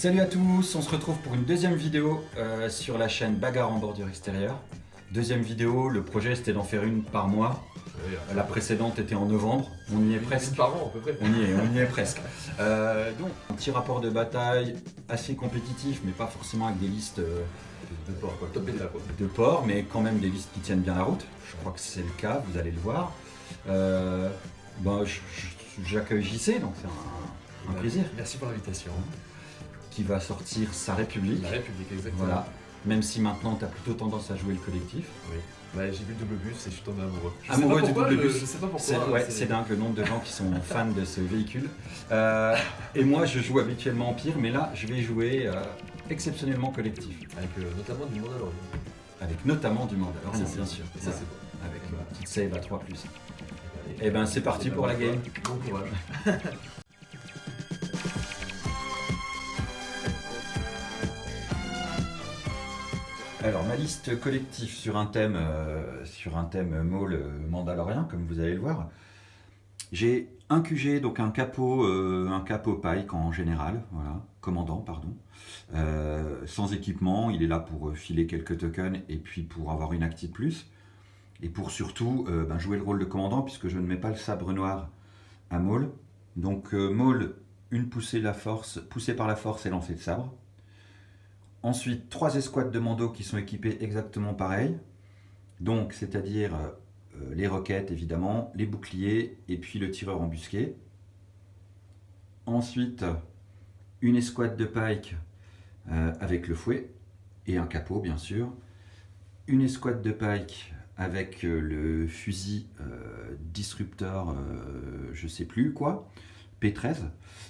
Salut à tous, on se retrouve pour une deuxième vidéo sur la chaîne Bagarre en bordure extérieure. Deuxième vidéo, le projet c'était d'en faire une par mois. Oui, La précédente était en novembre, on y est presque. Par an à peu près. On y est presque. Donc, un petit rapport de bataille assez compétitif, mais pas forcément avec des listes De porc, quoi. Top bêta, quoi. de porc, mais quand même des listes qui tiennent bien la route. Je crois que c'est le cas, vous allez le voir. J'accueille JC, donc c'est un plaisir, Merci pour l'invitation. qui va sortir Sa République. La République, exactement. Voilà. Même si maintenant tu as plutôt tendance à jouer le collectif. Oui. Bah, j'ai vu le double bus et je suis tombé amoureux. Amoureux du double bus. Je sais pas pourquoi. C'est dingue le nombre de gens qui sont fans de ce véhicule. Et moi je joue habituellement Empire, mais là je vais jouer exceptionnellement collectif. Avec notamment du Mandalorian. Avec notamment du Mandalorian, bien sûr. Et ça, c'est bon. Avec une petite save à 3+. Et ben c'est parti pour la game. Bon courage. Alors ma liste collective sur un thème Maul mandalorien, comme vous allez le voir. J'ai un QG, donc un capot Pike en général, voilà, commandant, pardon. Sans équipement, il est là pour filer quelques tokens et puis pour avoir une active plus. Et pour surtout jouer le rôle de commandant, puisque je ne mets pas le sabre noir à Maul. Donc Maul, une poussée par la force et lancer de sabre. Ensuite, 3 escouades de Mando qui sont équipées exactement pareil. Donc, c'est-à-dire les roquettes évidemment, les boucliers et puis le tireur embusqué. Ensuite, une escouade de Pike avec le fouet et un capot bien sûr. Une escouade de Pike avec le fusil disrupteur, je sais plus quoi, P13.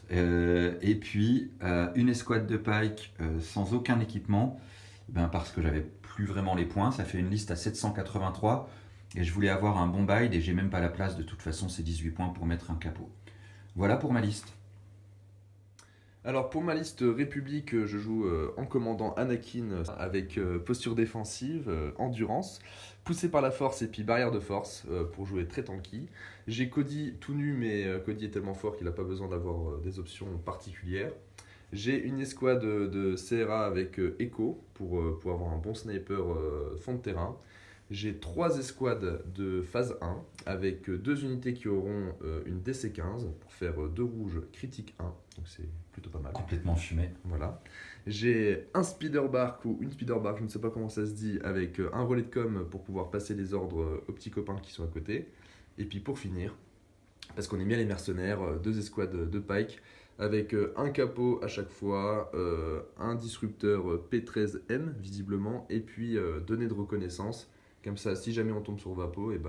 Et puis une escouade de Pike sans aucun équipement, parce que j'avais plus vraiment les points. Ça fait une liste à 783 et je voulais avoir un bon build et j'ai même pas la place, de toute façon c'est 18 points pour mettre un capot. Voilà pour ma liste. Alors pour ma liste République, je joue en commandant Anakin avec posture défensive, endurance, poussé par la force et puis barrière de force pour jouer très tanky. J'ai Cody tout nu, mais Cody est tellement fort qu'il n'a pas besoin d'avoir des options particulières. J'ai une escouade de CRA avec Echo pour avoir un bon sniper fond de terrain. J'ai 3 escouades de phase 1 avec 2 unités qui auront une DC-15 pour faire 2 rouges critique 1, donc c'est plutôt pas mal. Complètement fumé. Voilà. J'ai un speeder bark ou une speeder bark, je ne sais pas comment ça se dit, avec un relais de com pour pouvoir passer les ordres aux petits copains qui sont à côté. Et puis pour finir, parce qu'on aime bien les mercenaires, 2 escouades de Pike avec un capot à chaque fois, un disrupteur P13M visiblement, et puis données de reconnaissance. Comme ça, si jamais on tombe sur Vapo, et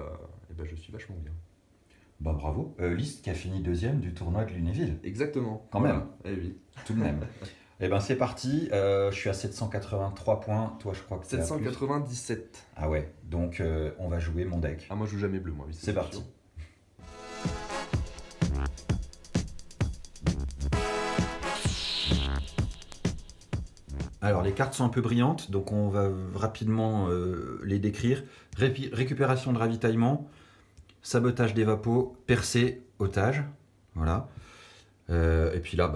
je suis vachement bien. Bah bravo. Liste qui a fini deuxième du tournoi de Lunéville. Exactement. Quand voilà. même. Eh oui. Tout de même. Et ben c'est parti. Je suis à 783 points. Toi, je crois que c'est 797. Ah ouais. Donc on va jouer mon deck. Ah, moi je joue jamais bleu, moi. Oui, C'est parti. sûr. Alors les cartes sont un peu brillantes, donc on va rapidement les décrire. Récupération de ravitaillement, sabotage des vapos, percée, otage. Voilà. Et puis là,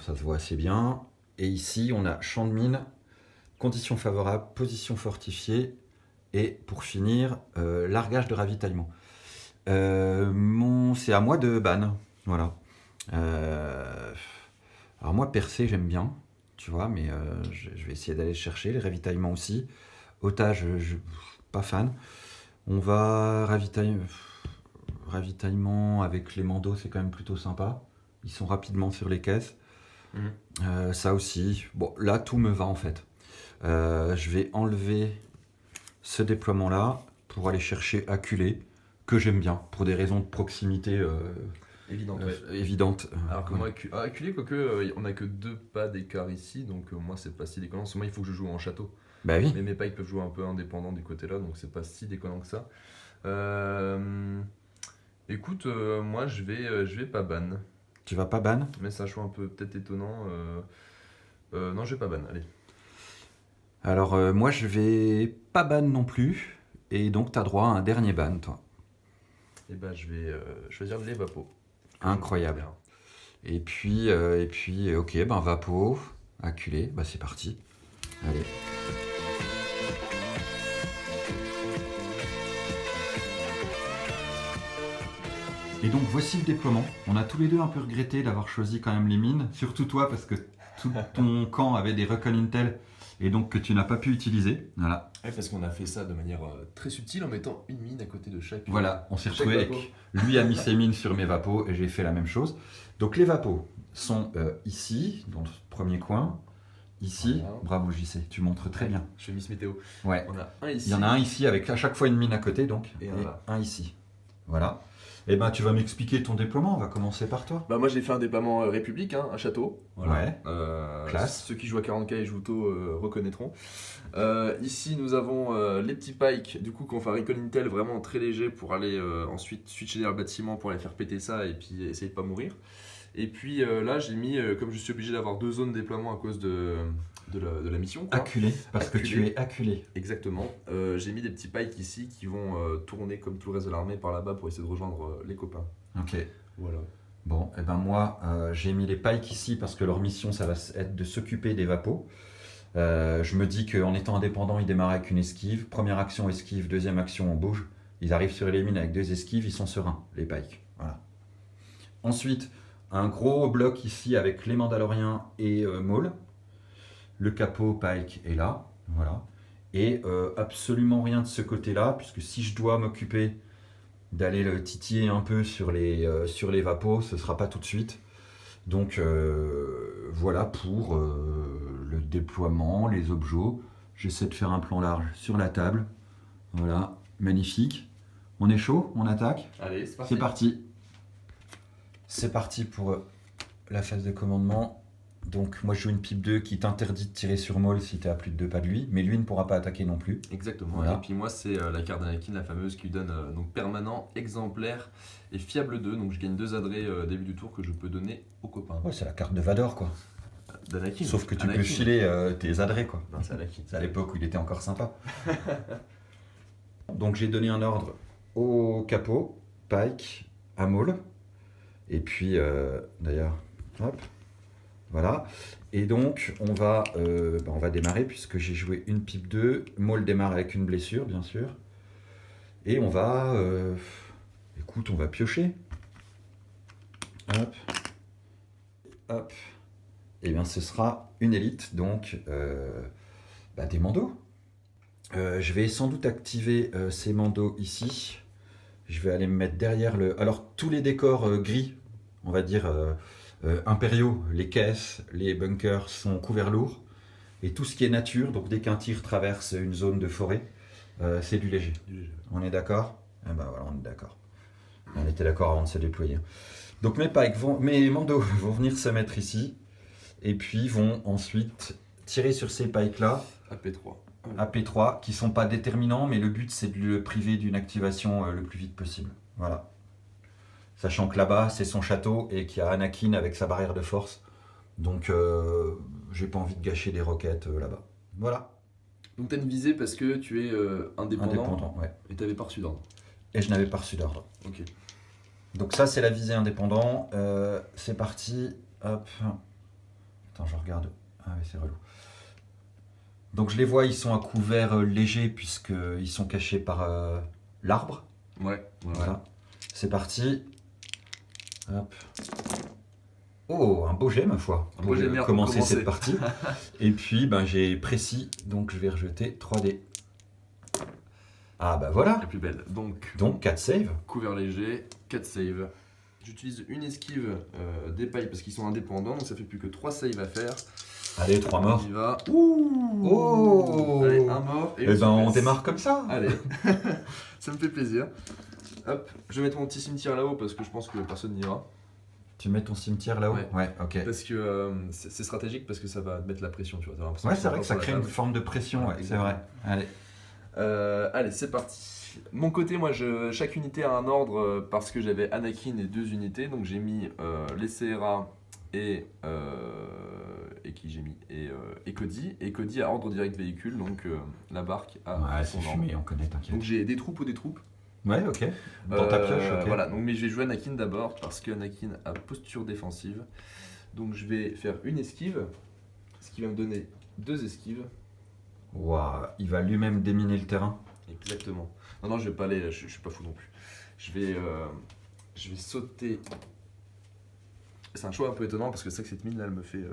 ça se voit assez bien. Et ici, on a champ de mine, conditions favorables, position fortifiée. Et pour finir, largage de ravitaillement. C'est à moi de ban. Voilà. Alors moi, percée, j'aime bien. Tu vois, mais je vais essayer d'aller chercher. Les ravitaillements aussi. Otage, pas fan. On va ravitaillement avec les mandos, c'est quand même plutôt sympa. Ils sont rapidement sur les caisses. Ça aussi. Bon, là, tout me va en fait. Je vais enlever ce déploiement-là pour aller chercher Acculé, que j'aime bien, pour des raisons de proximité évidentes. Alors que moi, acculé, quoique, on a que 2 pas d'écart ici, donc moi c'est pas si déconnant. Parce que moi il faut que je joue en château. Bah oui. Mais mes pikes peuvent jouer un peu indépendant du côté là, donc c'est pas si déconnant que ça. Écoute, moi je vais pas ban. Tu vas pas ban? Mais ça joue un peu peut-être étonnant. Non, je vais pas ban, allez. Alors moi je vais pas ban non plus, et donc t'as droit à un dernier ban toi. Et je vais choisir les Vapo. Incroyable. Et puis ok, Vapo, acculé. Bah c'est parti. Allez. Et donc voici le déploiement. On a tous les deux un peu regretté d'avoir choisi quand même les mines, surtout toi parce que tout ton camp avait des Recon Intel et donc que tu n'as pas pu utiliser. Voilà. Ouais, parce qu'on a fait ça de manière très subtile en mettant une mine à côté de chaque. Voilà, on s'est chaque retrouvé vapo. avec. Lui a mis ses mines sur mes vapos et j'ai fait la même chose. Donc les vapos sont ici, dans le premier coin. Ici, Voilà. bravo JC, tu montres très bien. Je fais Miss Météo. Ouais. On a un ici. Il y en a un ici avec à chaque fois une mine à côté donc. Et un là. un ici. Voilà. Et ben tu vas m'expliquer ton déploiement, on va commencer par toi. Bah moi j'ai fait un déploiement République, hein, un château. Ouais. Classe. Ceux qui jouent à 40K et Jouto reconnaîtront. Ici nous avons les petits pikes du coup qu'on fait un Recon Intel vraiment très léger pour aller ensuite switcher dans le bâtiment pour aller faire péter ça et puis essayer de pas mourir. Et puis là j'ai mis, comme je suis obligé d'avoir 2 zones de déploiement à cause de la mission. Quoi. Acculé, parce que tu es acculé. Exactement. J'ai mis des petits pikes ici qui vont tourner comme tout le reste de l'armée par là-bas pour essayer de rejoindre les copains. Ok. Voilà. Bon, et ben moi j'ai mis les pikes ici parce que leur mission ça va être de s'occuper des vapos. Je me dis qu'en étant indépendant, ils démarrent avec une esquive. Première action esquive, deuxième action on bouge. Ils arrivent sur les mines avec 2 esquives, ils sont sereins, les pikes. Voilà. Ensuite, un gros bloc ici avec les Mandaloriens et Maul. Le capot Pike est là, voilà. Et absolument rien de ce côté-là, puisque si je dois m'occuper d'aller le titiller un peu sur les vapos, ce ne sera pas tout de suite. Donc voilà pour le déploiement, les objets. J'essaie de faire un plan large sur la table. Voilà, magnifique. On est chaud, on attaque. Allez, c'est parti. C'est parti. C'est parti pour la phase de commandement. Donc moi je joue une pipe 2 qui t'interdit de tirer sur Maul si tu es à plus de 2 pas de lui, mais lui ne pourra pas attaquer non plus. Exactement. Voilà. Et puis moi c'est la carte d'Anakin, la fameuse, qui lui donne donc permanent, exemplaire et fiable 2. Donc je gagne 2 adrets début du tour que je peux donner aux copains. Ouais, c'est la carte de Vador quoi. D'Anakin. Sauf que tu Anakin. peux filer tes adrets quoi. Non, c'est Anakin. C'est à l'époque où il était encore sympa. Donc j'ai donné un ordre au capot, Pike, à Maul. Et puis d'ailleurs, hop, voilà. Et donc on va démarrer puisque j'ai joué une pipe 2. Maul démarre avec une blessure bien sûr. Et on va, écoute, on va piocher. Hop, hop. Et bien ce sera une élite, donc des mandos. Je vais sans doute activer ces mandos ici. Je vais aller me mettre derrière le... Alors tous les décors gris, on va dire impériaux, les caisses, les bunkers sont couverts lourds. Et tout ce qui est nature, donc dès qu'un tir traverse une zone de forêt, c'est du léger. On est d'accord? Ah ben voilà, on est d'accord. On était d'accord avant de se déployer. Donc mes mandos vont venir se mettre ici. Et puis vont ensuite tirer sur ces pikes là. AP3. AP3 qui sont pas déterminants, mais le but c'est de le priver d'une activation le plus vite possible. Voilà. Sachant que là-bas c'est son château et qu'il y a Anakin avec sa barrière de force. Donc j'ai pas envie de gâcher des roquettes là-bas. Voilà. Donc t'as une visée parce que tu es indépendant. Indépendant, ouais. Et t'avais pas reçu d'ordre. Et je n'avais pas reçu d'ordre. Ok. Donc ça c'est la visée indépendant. C'est parti. Hop. Attends, je regarde. Ah oui, c'est relou. Donc je les vois, ils sont à couvert léger puisqu'ils sont cachés par l'arbre. Ouais. Voilà. C'est parti. Hop. Oh, un beau jet ma foi. Un beau jet, merde, commencer pour commencer. cette partie. Et puis j'ai précis, donc je vais rejeter 3D. Ah bah voilà. La plus belle. Donc 4 save. couvert léger, 4 saves. J'utilise une esquive des pailles parce qu'ils sont indépendants, donc ça fait plus que 3 saves à faire. Allez, 3 morts. On y va. Ouh. Oh. Allez, un mort et Et une on souplesse. démarre comme ça. Allez, ça me fait plaisir. Hop, je vais mettre mon petit cimetière là-haut parce que je pense que personne n'ira. Tu mets ton cimetière là-haut. Ouais. Ok. Parce que c'est stratégique parce que ça va te mettre la pression, tu vois. T'as l'impression Ouais, que c'est vrai que ça sur la crée une table. forme de pression, ouais, c'est vrai. Allez. Allez, c'est parti. Mon côté, moi, chaque unité a un ordre parce que j'avais Anakin et 2 unités, donc j'ai mis les CRA et qui j'ai mis et Cody. Et Cody a ordre direct véhicule, donc la barque a Ouais, son c'est ordre. fumé, on connaît, t'inquiète. Donc j'ai des troupes ou des troupes. Ouais, ok. Dans ta pioche, ok. Voilà, donc mais je vais jouer Anakin d'abord parce que Anakin a posture défensive. Donc je vais faire une esquive qui va me donner 2 esquives. Waouh, il va lui-même déminer le terrain. Exactement. Non, je vais pas aller, je suis pas fou non plus. Je vais sauter. C'est un choix un peu étonnant parce que c'est vrai que cette mine là, elle me fait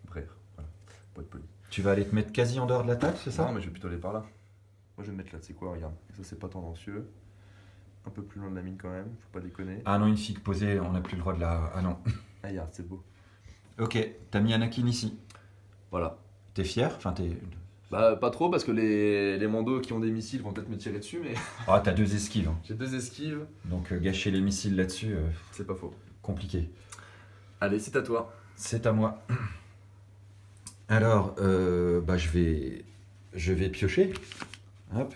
braire. Voilà, pour être poli. Tu vas aller te mettre quasi en dehors de la table, c'est ça? Non, mais je vais plutôt aller par là. Moi, je vais me mettre là, tu sais quoi, regarde. Ça, c'est pas tendancieux. Un peu plus loin de la mine quand même, faut pas déconner. Ah non, une figue posée, on n'a plus le droit de la... Ah non. Ah, regarde, c'est beau. Ok, t'as mis Anakin ici. Voilà. T'es fier? Enfin, t'es... Bah, pas trop parce que les mandos qui ont des missiles vont peut-être me tirer dessus, mais Ah, t'as 2 esquives, hein. j'ai 2 esquives, Donc gâcher les missiles là-dessus, c'est pas faux. compliqué. Allez, c'est à toi. C'est à moi. Alors, bah, je vais piocher. Hop.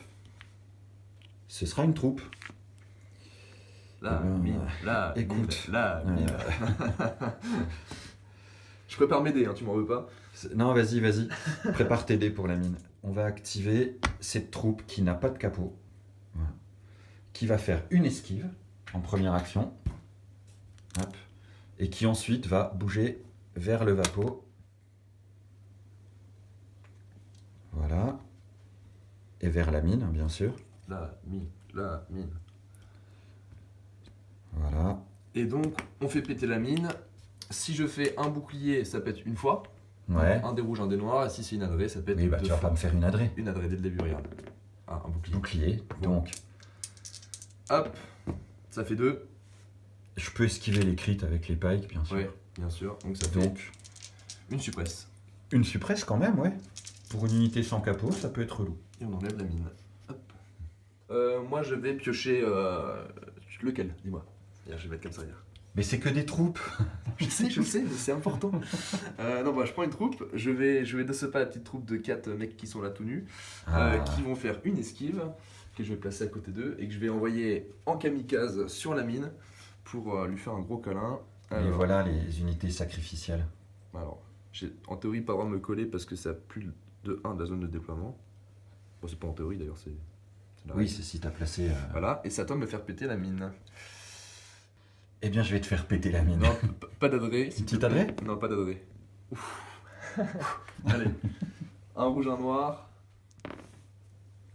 Ce sera une troupe. La mine, la écoute, mine, la mine. Je prépare mes dés, hein, tu m'en veux pas. Non, vas-y. Prépare tes dés pour la mine. On va activer cette troupe qui n'a pas de capot. Voilà. Qui va faire une esquive en première action. Hop. Et qui ensuite va bouger vers le vapeau. Voilà. Et vers la mine, bien sûr. La mine, la mine. Voilà. Et donc, on fait péter la mine. Si je fais un bouclier, ça pète une fois. Ouais. Un dé rouge, un dé noir. Et si c'est une adrée, ça pète Oui, bah 2 tu vas fois. pas me faire une adrée. Une adrée dès le début, regarde. Ah, un bouclier. Bouclier. Donc, Hop, ça fait 2. je peux esquiver les crits avec les pikes, bien sûr. Oui, bien sûr. Donc ça fait Donc, une suppresse. une suppresse quand même, ouais. Pour une unité sans capot, ça peut être relou. Et on enlève la mine. Hop. Moi, je vais piocher. Lequel? Dis-moi. Je vais mettre comme ça. Regarde. Mais c'est que des troupes. Je sais, mais c'est important. Non, bah, je prends une troupe. Je vais de ce pas la petite troupe de 4 mecs qui sont là tout nus, qui vont faire une esquive que je vais placer à côté d'eux et que je vais envoyer en kamikaze sur la mine pour lui faire un gros câlin. Et voilà les unités sacrificielles. Alors, j'ai en théorie pas le droit de me coller parce que ça plus de 1 de la zone de déploiement. Bon, c'est pas en théorie d'ailleurs, c'est la Oui, règle. c'est si t'as placé... Voilà, et c'est à toi de me faire péter la mine. Eh bien, je vais te faire péter la mine. Non, pas d'adré. Une petite adrée? Non, pas d'adré. Allez, un rouge, un noir.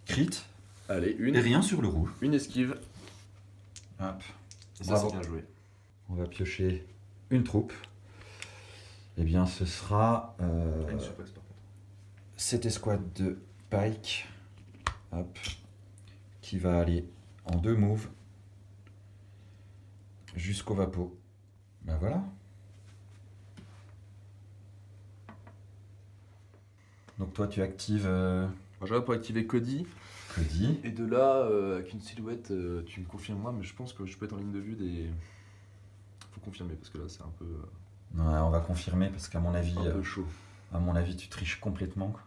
Crit. Allez, Et une. rien sur le rouge. Une esquive. Hop. Et ça, Bravo. c'est bien joué. On va piocher une troupe. Eh bien, ce sera Une surprise par contre. cette escouade de Pike. Hop. Qui va aller en 2 moves jusqu'au vapeau. Ben voilà. Donc toi, tu actives Alors, j'aurais pour activer Cody. Cody. Et de là, avec une silhouette, tu me confirmes moi, mais je pense que je peux être en ligne de vue des. Faut confirmer parce que là, c'est un peu, Ouais, on va confirmer parce qu'à mon avis, un peu chaud. tu triches complètement, quoi.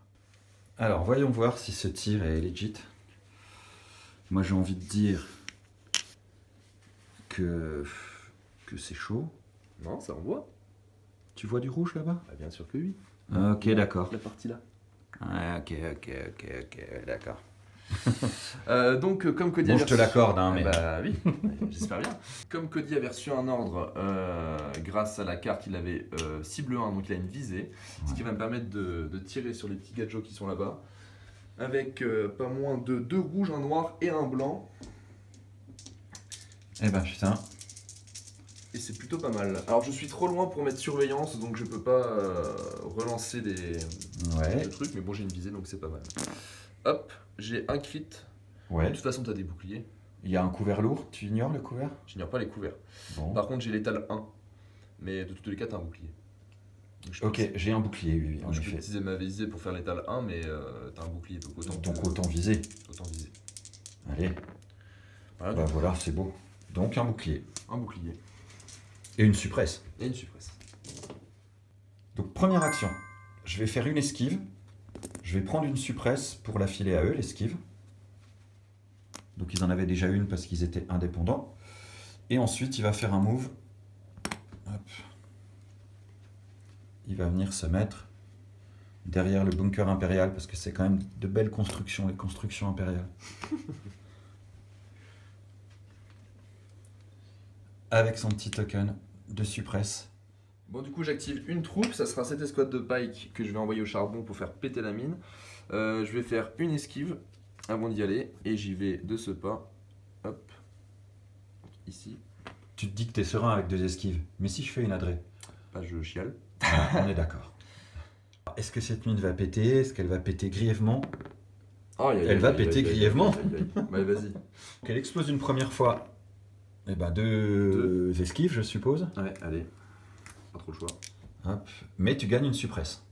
Alors, voyons voir si ce tir est legit. Moi, j'ai envie de dire que c'est chaud. Non, ça envoie. Tu vois du rouge là-bas? Bah, bien sûr que oui. Ok, d'accord. La partie là. Ouais, ok, d'accord. Donc, comme Cody Bon, avait je te l'accorde, hein, mais... Bah oui, j'espère bien. Comme Cody avait reçu un ordre grâce à la carte, il avait cible 1, donc il a une visée, ce qui va me permettre de tirer sur les petits gadgets qui sont là-bas, avec pas moins de 2 rouges, un noir et un blanc. Eh ben, putain. Et c'est plutôt pas mal. Alors je suis trop loin pour mettre surveillance, donc je peux pas relancer des Ouais, trucs, mais bon j'ai une visée, donc c'est pas mal. Hop, j'ai un crit. De ouais. toute façon t'as des boucliers, Il y a un couvert lourd, tu ignores le couvert? j'ignore pas les couverts. Bon. Par contre j'ai l'étal 1, mais de tous les cas t'as un bouclier. Donc, je peux Ok, j'ai un bouclier, oui, en je peux effet. utiliser ma visée pour faire l'étal 1, mais t'as un bouclier, donc Donc autant viser. autant viser. Allez, Voilà, bah donc, voilà, c'est beau. Donc un bouclier. un bouclier Et une suppresse. et une suppresse. Donc première action, je vais faire une esquive. Je vais prendre une suppresse pour la filer à eux, l'esquive. Donc ils en avaient déjà une parce qu'ils étaient indépendants. Et ensuite il va faire un move. Hop. Il va venir se mettre derrière le bunker impérial parce que c'est quand même de belles constructions, les constructions impériales. Avec son petit token de suppresse. Bon, du coup, j'active une troupe. Ça sera cette escouade de pike que je vais envoyer au charbon pour faire péter la mine. Je vais faire une esquive avant d'y aller. Et j'y vais de ce pas. Hop. Ici. Tu te dis que t'es serein avec 2 esquives, mais si je fais une adresse, Bah, je chiale. on est d'accord. Est-ce que cette mine va péter? Est-ce qu'elle va péter grièvement? Elle va péter grièvement. Bah, vas-y. Donc elle explose une première fois. Et ben 2 esquives, je suppose. Ouais, allez. Pas trop le choix. Hop. Mais tu gagnes une suppresse.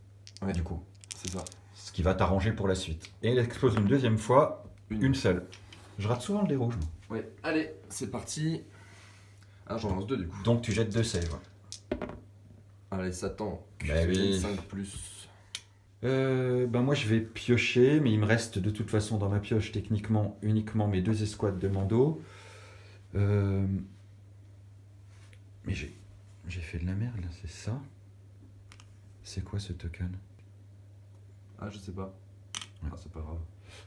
Ouais. Du coup. C'est ça. Ce qui va t'arranger pour la suite. Et elle explose une deuxième fois, une seule. Je rate souvent le dé rouge. moi. Ouais, allez, c'est parti. Ah, j'en lance 2 du coup. Donc tu jettes 2 sèves. Allez, Satan. Bah oui. 5 plus. Ben moi je vais piocher, mais il me reste de toute façon dans ma pioche techniquement uniquement mes 2 escouades de Mando. Mais j'ai fait de la merde là, c'est ça? C'est quoi ce token? Ah, je sais pas. Ouais. Ah, c'est pas grave.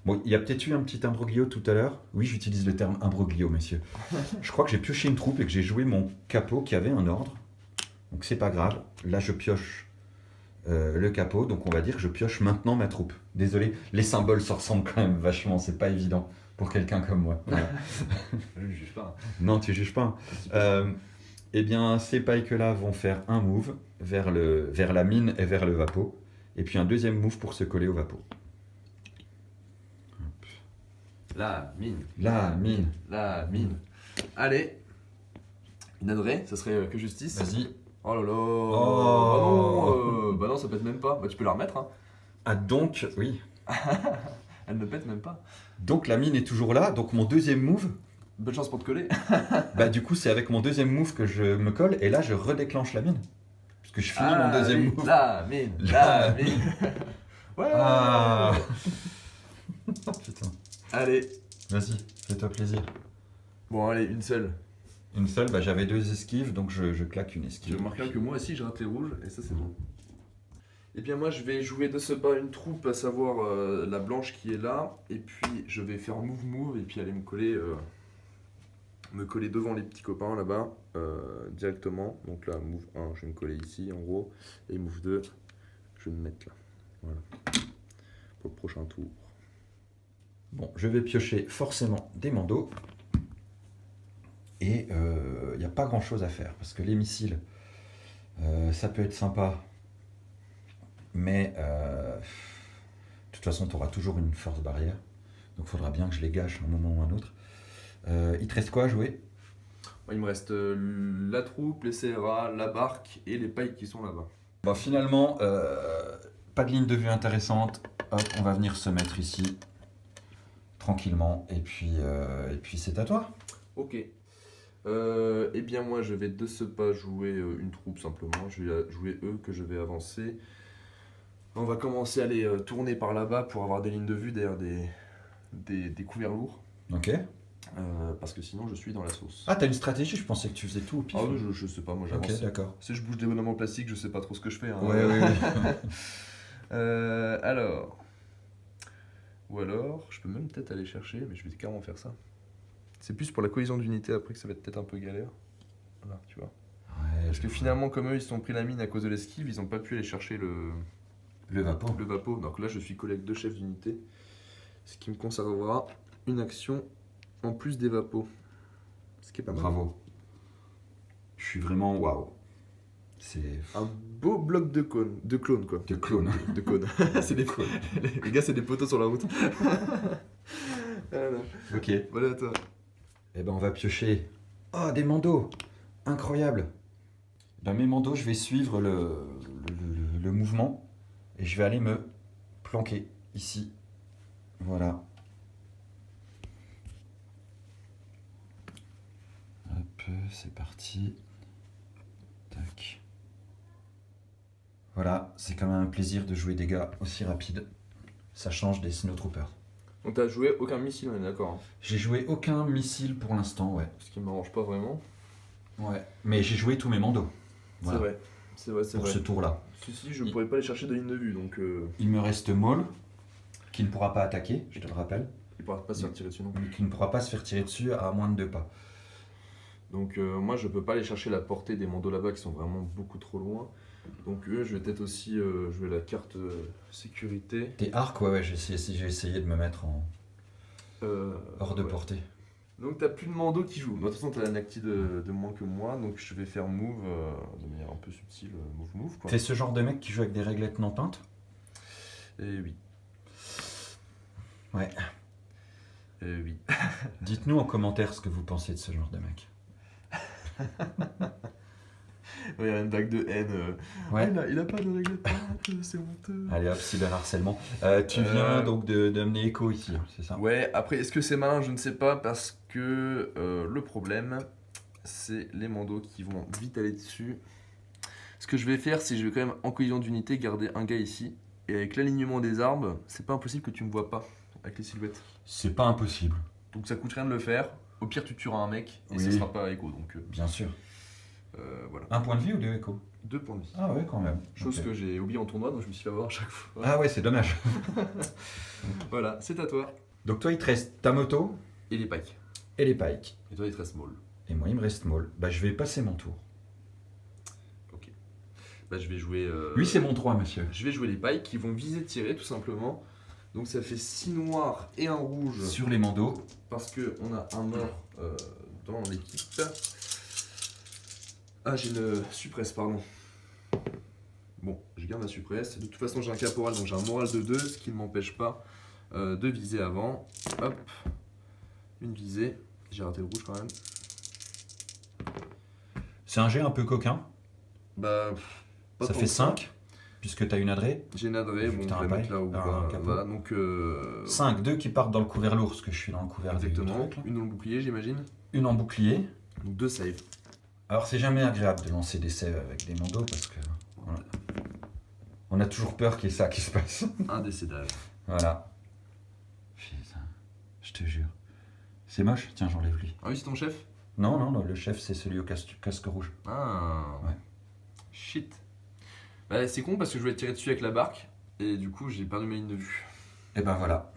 Bon, il y a peut-être eu un petit imbroglio tout à l'heure. Oui, j'utilise le terme imbroglio, messieurs. Je crois que j'ai pioché une troupe et que j'ai joué mon capot qui avait un ordre. Donc c'est pas grave. Là, je pioche le capot. Donc on va dire que je pioche maintenant ma troupe. Désolé, les symboles se ressemblent quand même vachement. C'est pas évident pour quelqu'un comme moi. Voilà. Je juge pas. Non, tu juges pas. Eh bien, ces pikes-là vont faire un move vers la mine et vers le vapeau. Et puis un deuxième move pour se coller au vapeau. La mine. La mine. La mine. Allez. Une adresse, ça serait que justice. Vas-y. Oh là là. Oh. Bah non, ça pète même pas. Bah tu peux la remettre. Hein. Ah donc, oui. Elle ne pète même pas. Donc la mine est toujours là. Donc mon deuxième move, Bonne chance pour te coller. bah du coup c'est avec mon deuxième move que je me colle. Et là je redéclenche la mine. Parce que je finis mon deuxième oui, move. La mine. La La mine. Ouais. Ah. Putain. Allez. Vas-y, fais-toi plaisir. Bon, allez, une seule. Une seule, bah j'avais 2 esquives, donc je claque une Tu esquive. remarqueras que moi aussi je rate les rouges et ça c'est bon. Et bien moi je vais jouer de ce pas une troupe, à savoir la blanche qui est là, et puis je vais faire move et puis aller me coller devant les petits copains là-bas directement. Donc là move 1 je vais me coller ici en gros, et move 2 je vais me mettre là. Voilà. Pour le prochain tour. Bon, je vais piocher forcément des mandos. Et il n'y a pas grand chose à faire parce que les missiles, ça peut être sympa, mais de toute façon, tu auras toujours une force barrière. Donc il faudra bien que je les gâche à un moment ou à un autre. Il te reste quoi à jouer? Il me reste la troupe, les CRA, la barque et les pailles qui sont là-bas. Bon, finalement, pas de ligne de vue intéressante. Hop, on va venir se mettre ici tranquillement et puis c'est à toi. Ok. Eh bien moi je vais de ce pas jouer une troupe simplement, je vais jouer eux que je vais avancer. On va commencer à aller tourner par là-bas pour avoir des lignes de vue derrière des couverts lourds. Ok. Parce que sinon je suis dans la sauce. Ah, t'as une stratégie, je pensais que tu faisais tout au pif. Ah oui, je sais pas, moi j'avance. Ok, d'accord. Si je bouge des bonhommes en plastique, je sais pas trop ce que je fais. Hein. Ouais, oui. Alors... Ou alors, je peux même peut-être aller chercher, mais je vais carrément faire ça. C'est plus pour la cohésion d'unité après que ça va être peut-être un peu galère. Voilà, tu vois. Ouais, Parce que finalement, comme eux, ils se sont pris la mine à cause de l'esquive, ils n'ont pas pu aller chercher le vapeau. le vapeau. Donc là, je suis collègue de chef d'unité, ce qui me conservera une action en plus des vapos. Ce qui est pas mal. Bravo. Je suis vraiment waouh. C'est Un beau bloc de clones quoi. de clone. De cônes. C'est des clones. Les gars, c'est des poteaux sur la route. Voilà. Ok. Voilà à toi. Eh ben on va piocher. Oh, des mandos. Incroyable. Ben mes mandos, je vais suivre le mouvement et je vais aller me planquer ici. Voilà. Hop, c'est parti. Tac. Voilà, c'est quand même un plaisir de jouer des gars aussi rapides. Ça change des Snowtroopers. Donc t'as joué aucun missile, on est d'accord. Hein. J'ai joué aucun missile pour l'instant, ouais. Ce qui m'arrange pas vraiment. Ouais. Mais j'ai joué tous mes mandos. Voilà. C'est vrai. Pour ce tour-là. Si, je pourrais pas aller chercher de ligne de vue, donc Il me reste Maul, qui ne pourra pas attaquer, je te le rappelle. il pourra pas se faire tirer dessus non plus. Mais qui ne pourra pas se faire tirer dessus à moins de 2 pas. Donc moi je peux pas aller chercher la portée des mandos là-bas qui sont vraiment beaucoup trop loin. Donc eux, je vais peut-être aussi jouer la carte sécurité. T'es arc, ouais, j'ai essayé de me mettre hors de Ouais. portée. Donc t'as plus de mando qui joue. De toute façon t'as la Nacti de moins que moi, donc je vais faire move de manière un peu subtile, move quoi. T'es ce genre de mec qui joue avec des réglettes non peintes? Et oui. Ouais. Oui. Dites-nous en commentaire ce que vous pensez de ce genre de mec. Il y a une vague de haine. Ouais. Il a pas de règle de peinte, c'est honteux. Allez hop, cyberharcèlement. Tu viens donc d'amener Echo ici, hein, c'est ça? Ouais, après, est-ce que c'est malin? Je ne sais pas, parce que le problème, c'est les mandos qui vont vite aller dessus. Ce que je vais faire, c'est que je vais quand même, en collision d'unité, garder un gars ici. Et avec l'alignement des arbres, c'est pas impossible que tu me vois pas avec les silhouettes. C'est pas impossible, Donc ça coûte rien de le faire. Au pire, tu tueras un mec et Oui. ça sera pas écho. Donc bien sûr. voilà. Un point de vie ou deux Echo? 2 points de vie. Ah ouais, quand même. Chose Ok. que j'ai oublié en tournoi, donc je me suis fait avoir à chaque fois. Ah ouais, c'est dommage. Voilà, c'est à toi. Donc toi, il te reste ta moto Et les pikes. et les pikes. Et toi, il te reste small. Et moi, il me reste Maul. Bah, je vais passer mon tour. Ok. Bah, je vais jouer. Lui, c'est mon 3, monsieur. Je vais jouer les pikes qui vont viser tirer tout simplement. Donc ça fait 6 noirs et un rouge. Sur les mandos. Parce que on a un mort dans l'équipe. Ah, j'ai une suppresse, pardon. Bon, je garde la suppresse. De toute façon, j'ai un caporal, donc j'ai un moral de 2, ce qui ne m'empêche pas de viser avant. Hop, une visée. J'ai raté le rouge quand même. C'est un jet un peu coquin. Bah, pas Ça tant fait que 5, puisque t'as une adrée. J'ai nadré, Vu bon, que je t'as vais un mettre paille, là où un capot. voilà, donc 5, 2 qui partent dans le couvert lourd, parce que je suis dans le couvert du exactement. truc, là. Une dans le bouclier, j'imagine. Une en bouclier. Donc 2 saves. Alors, c'est jamais agréable de lancer des saves avec des mandos, parce que voilà. On a toujours peur qu'il y ait ça qui se passe. Un décédage. Voilà. Putain, je te jure. C'est moche? Tiens, j'enlève lui. Ah oui, c'est ton chef? Non, non, non, le chef, c'est celui au casque rouge. Ah. Ouais. Shit. Bah, c'est con parce que je voulais tirer dessus avec la barque et du coup j'ai perdu ma ligne de vue. Et ben voilà.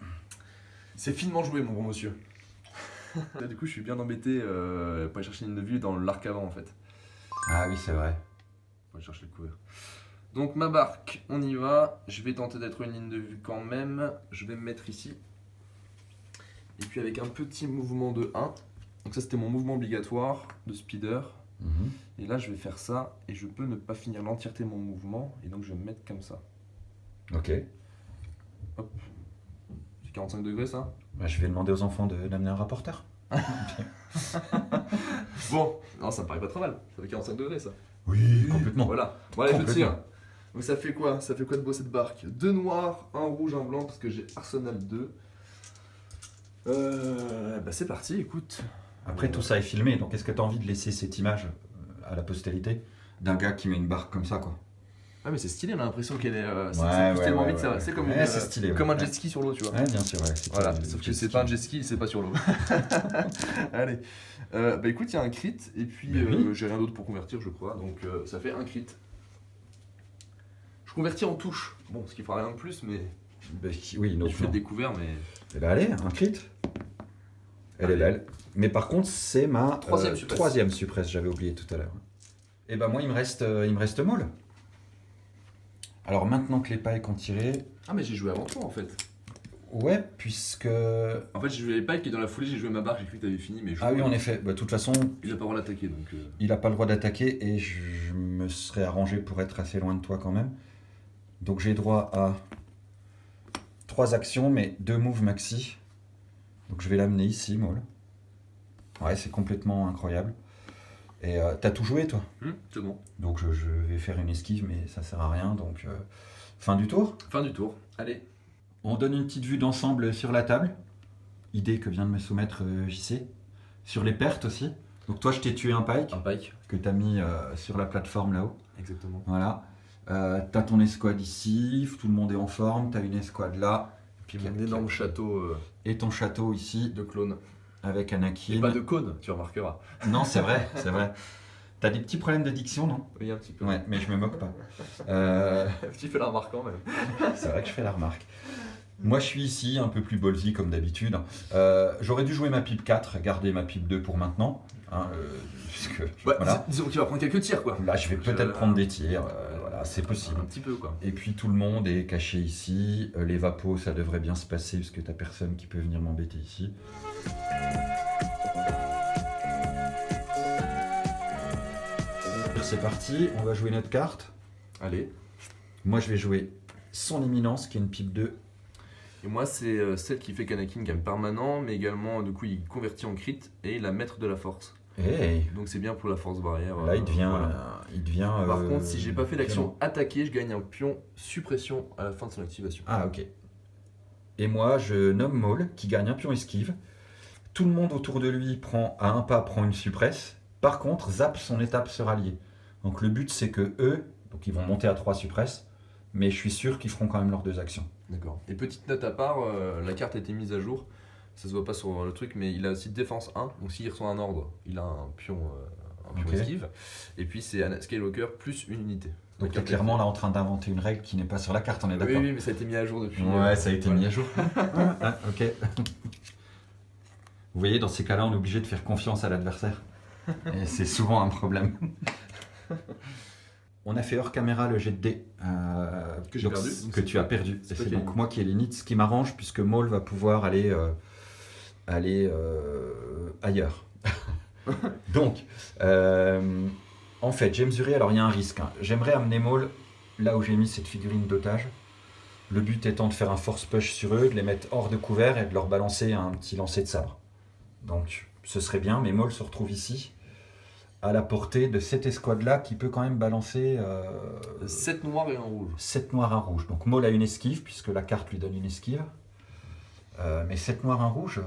C'est finement joué, mon bon monsieur. Là, du coup, je suis bien embêté pour aller chercher une ligne de vue dans l'arc avant en fait. Ah oui, c'est vrai. Pour aller chercher le couvert. Donc ma barque, on y va. Je vais tenter d'être une ligne de vue quand même. Je vais me mettre ici. Et puis avec un petit mouvement de 1. Donc ça c'était mon mouvement obligatoire de speeder. Mhm. Et là je vais faire ça et je peux ne pas finir l'entièreté de mon mouvement. Et donc je vais me mettre comme ça. Ok. C'est 45 degrés ça? Bah, je vais demander aux enfants d'amener un rapporteur. Bon, non ça me paraît pas trop mal. Ça fait 45 degrés ça. Oui, complètement. Voilà. Bon allez je Complètement. tire. Donc ça fait quoi? Ça fait quoi de beau cette barque? 2 noirs, un rouge, un blanc parce que j'ai Arsenal 2. Bah c'est parti, écoute. Après, tout ça est filmé, donc est-ce que tu as envie de laisser cette image à la postérité d'un gars qui met une barque comme ça, quoi? Ah mais c'est stylé, on a l'impression qu'elle est. Ça Ouais, pousse ouais, tellement ouais, vite, ouais. c'est comme, Ouais, c'est stylé, ouais. comme un Ouais. jet ski sur l'eau, tu vois. Ouais, bien sûr, ouais. c'est Voilà, pas- sauf que jet c'est ski. pas un jet ski, c'est pas sur l'eau. Allez. Bah écoute, il y a un crit, et puis Mais oui. j'ai rien d'autre pour convertir, je crois, donc ça fait un crit. Je convertis en touche. Bon, ce qui fera rien de plus, mais. Bah, oui, donc Je fais non. découvert, mais. Eh ben, allez, un crit. Elle est Allez. belle. Mais par contre, c'est ma Troisième suppresse. troisième suppresse, j'avais oublié tout à l'heure. Et ben moi, il me reste Maul. Alors maintenant que les pikes ont tiré, Ah, mais j'ai joué avant toi en fait. ouais, puisque... En fait, j'ai joué les pikes et dans la foulée, j'ai joué ma barre, j'ai cru que t'avais fini, mais je Ah oui, en effet, bah, de toute façon, Il a pas le droit d'attaquer donc. il n'a pas le droit d'attaquer et je me serais arrangé pour être assez loin de toi quand même. Donc j'ai droit à 3 actions, mais 2 moves maxi. Donc je vais l'amener ici, Maul. Ouais, c'est complètement incroyable. Et t'as tout joué, toi? C'est bon. Donc je vais faire une esquive, mais ça sert à rien. Donc fin du tour. Fin du tour. Allez. On donne une petite vue d'ensemble sur la table. Idée que vient de me soumettre JC. Sur les pertes aussi. Donc toi, je t'ai tué un pike Un pike. que t'as mis sur la plateforme là-haut. Exactement. Voilà. T'as ton escouade ici, tout le monde est en forme. T'as une escouade là. Puis mon énorme château Et ton château ici de clones. avec Et Anakin. pas de cône, tu remarqueras. Non, c'est vrai, c'est vrai. T'as des petits problèmes de diction, non? Oui, un petit peu. Ouais, mais je me moque pas. Tu fais la remarque quand même. C'est vrai que je fais la remarque. Moi, je suis ici, un peu plus ballsy comme d'habitude. J'aurais dû jouer ma pipe 4, garder ma pipe 2 pour maintenant. hein, puisque, Ouais, voilà. disons qu'il va prendre quelques tirs, quoi. Là, je vais peut-être prendre des tirs, voilà, c'est Un possible. petit peu, quoi. Et puis tout le monde est caché ici. Les vapos, ça devrait bien se passer parce que t'as personne qui peut venir m'embêter ici. C'est parti, on va jouer notre carte. Allez. Moi, je vais jouer son éminence, qui est une pipe 2. Et moi, c'est celle qui fait qu'Anakin gagne permanent, mais également, du coup, il convertit en crit et il a maître de la force. Hey, Donc c'est bien pour la force barrière. là, il devient. Voilà. Par contre, si j'ai pas fait l'action attaquer, je gagne un pion suppression à la fin de son activation. Ah, ok. Et moi, je nomme Maul, qui gagne un pion esquive. Tout le monde autour de lui prend, à un pas, prend une suppresse. Par contre, Zap, son étape sera liée. Donc le but, c'est que eux, donc ils vont monter à 3 suppresses, mais je suis sûr qu'ils feront quand même leurs 2 actions. D'accord. Et petite note à part, la carte a été mise à jour. Ça se voit pas sur le truc, mais il a aussi défense 1. Donc s'il reçoit un ordre, il a un pion Ok. esquive. Et puis c'est Skywalker plus une unité. Donc tu es clairement là en train d'inventer une règle qui n'est pas sur la carte, on est Oui, d'accord? oui, mais ça a été mis à jour depuis. Ouais, ça a été voilà. mis à jour. Ah, ok. Vous voyez, dans ces cas-là, on est obligé de faire confiance à l'adversaire. Et c'est souvent un problème. On a fait hors caméra le jet de dés. Que j'ai donc, perdu. Que tu as perdu. C'est Et toi c'est qui as donc gagné. moi qui ai l'init, ce qui m'arrange puisque Maul va pouvoir aller ailleurs. Donc, en fait, j'ai mesuré, alors il y a un risque. Hein. J'aimerais amener Maul là où j'ai mis cette figurine d'otage. Le but étant de faire un force push sur eux, de les mettre hors de couvert et de leur balancer un petit lancer de sabre. Donc, ce serait bien, mais Maul se retrouve ici, à la portée de cette escouade-là qui peut quand même balancer 7 noirs et un rouge. 7 noirs, un rouge. Donc Maul a une esquive, puisque la carte lui donne une esquive. Mais 7 noirs, un rouge,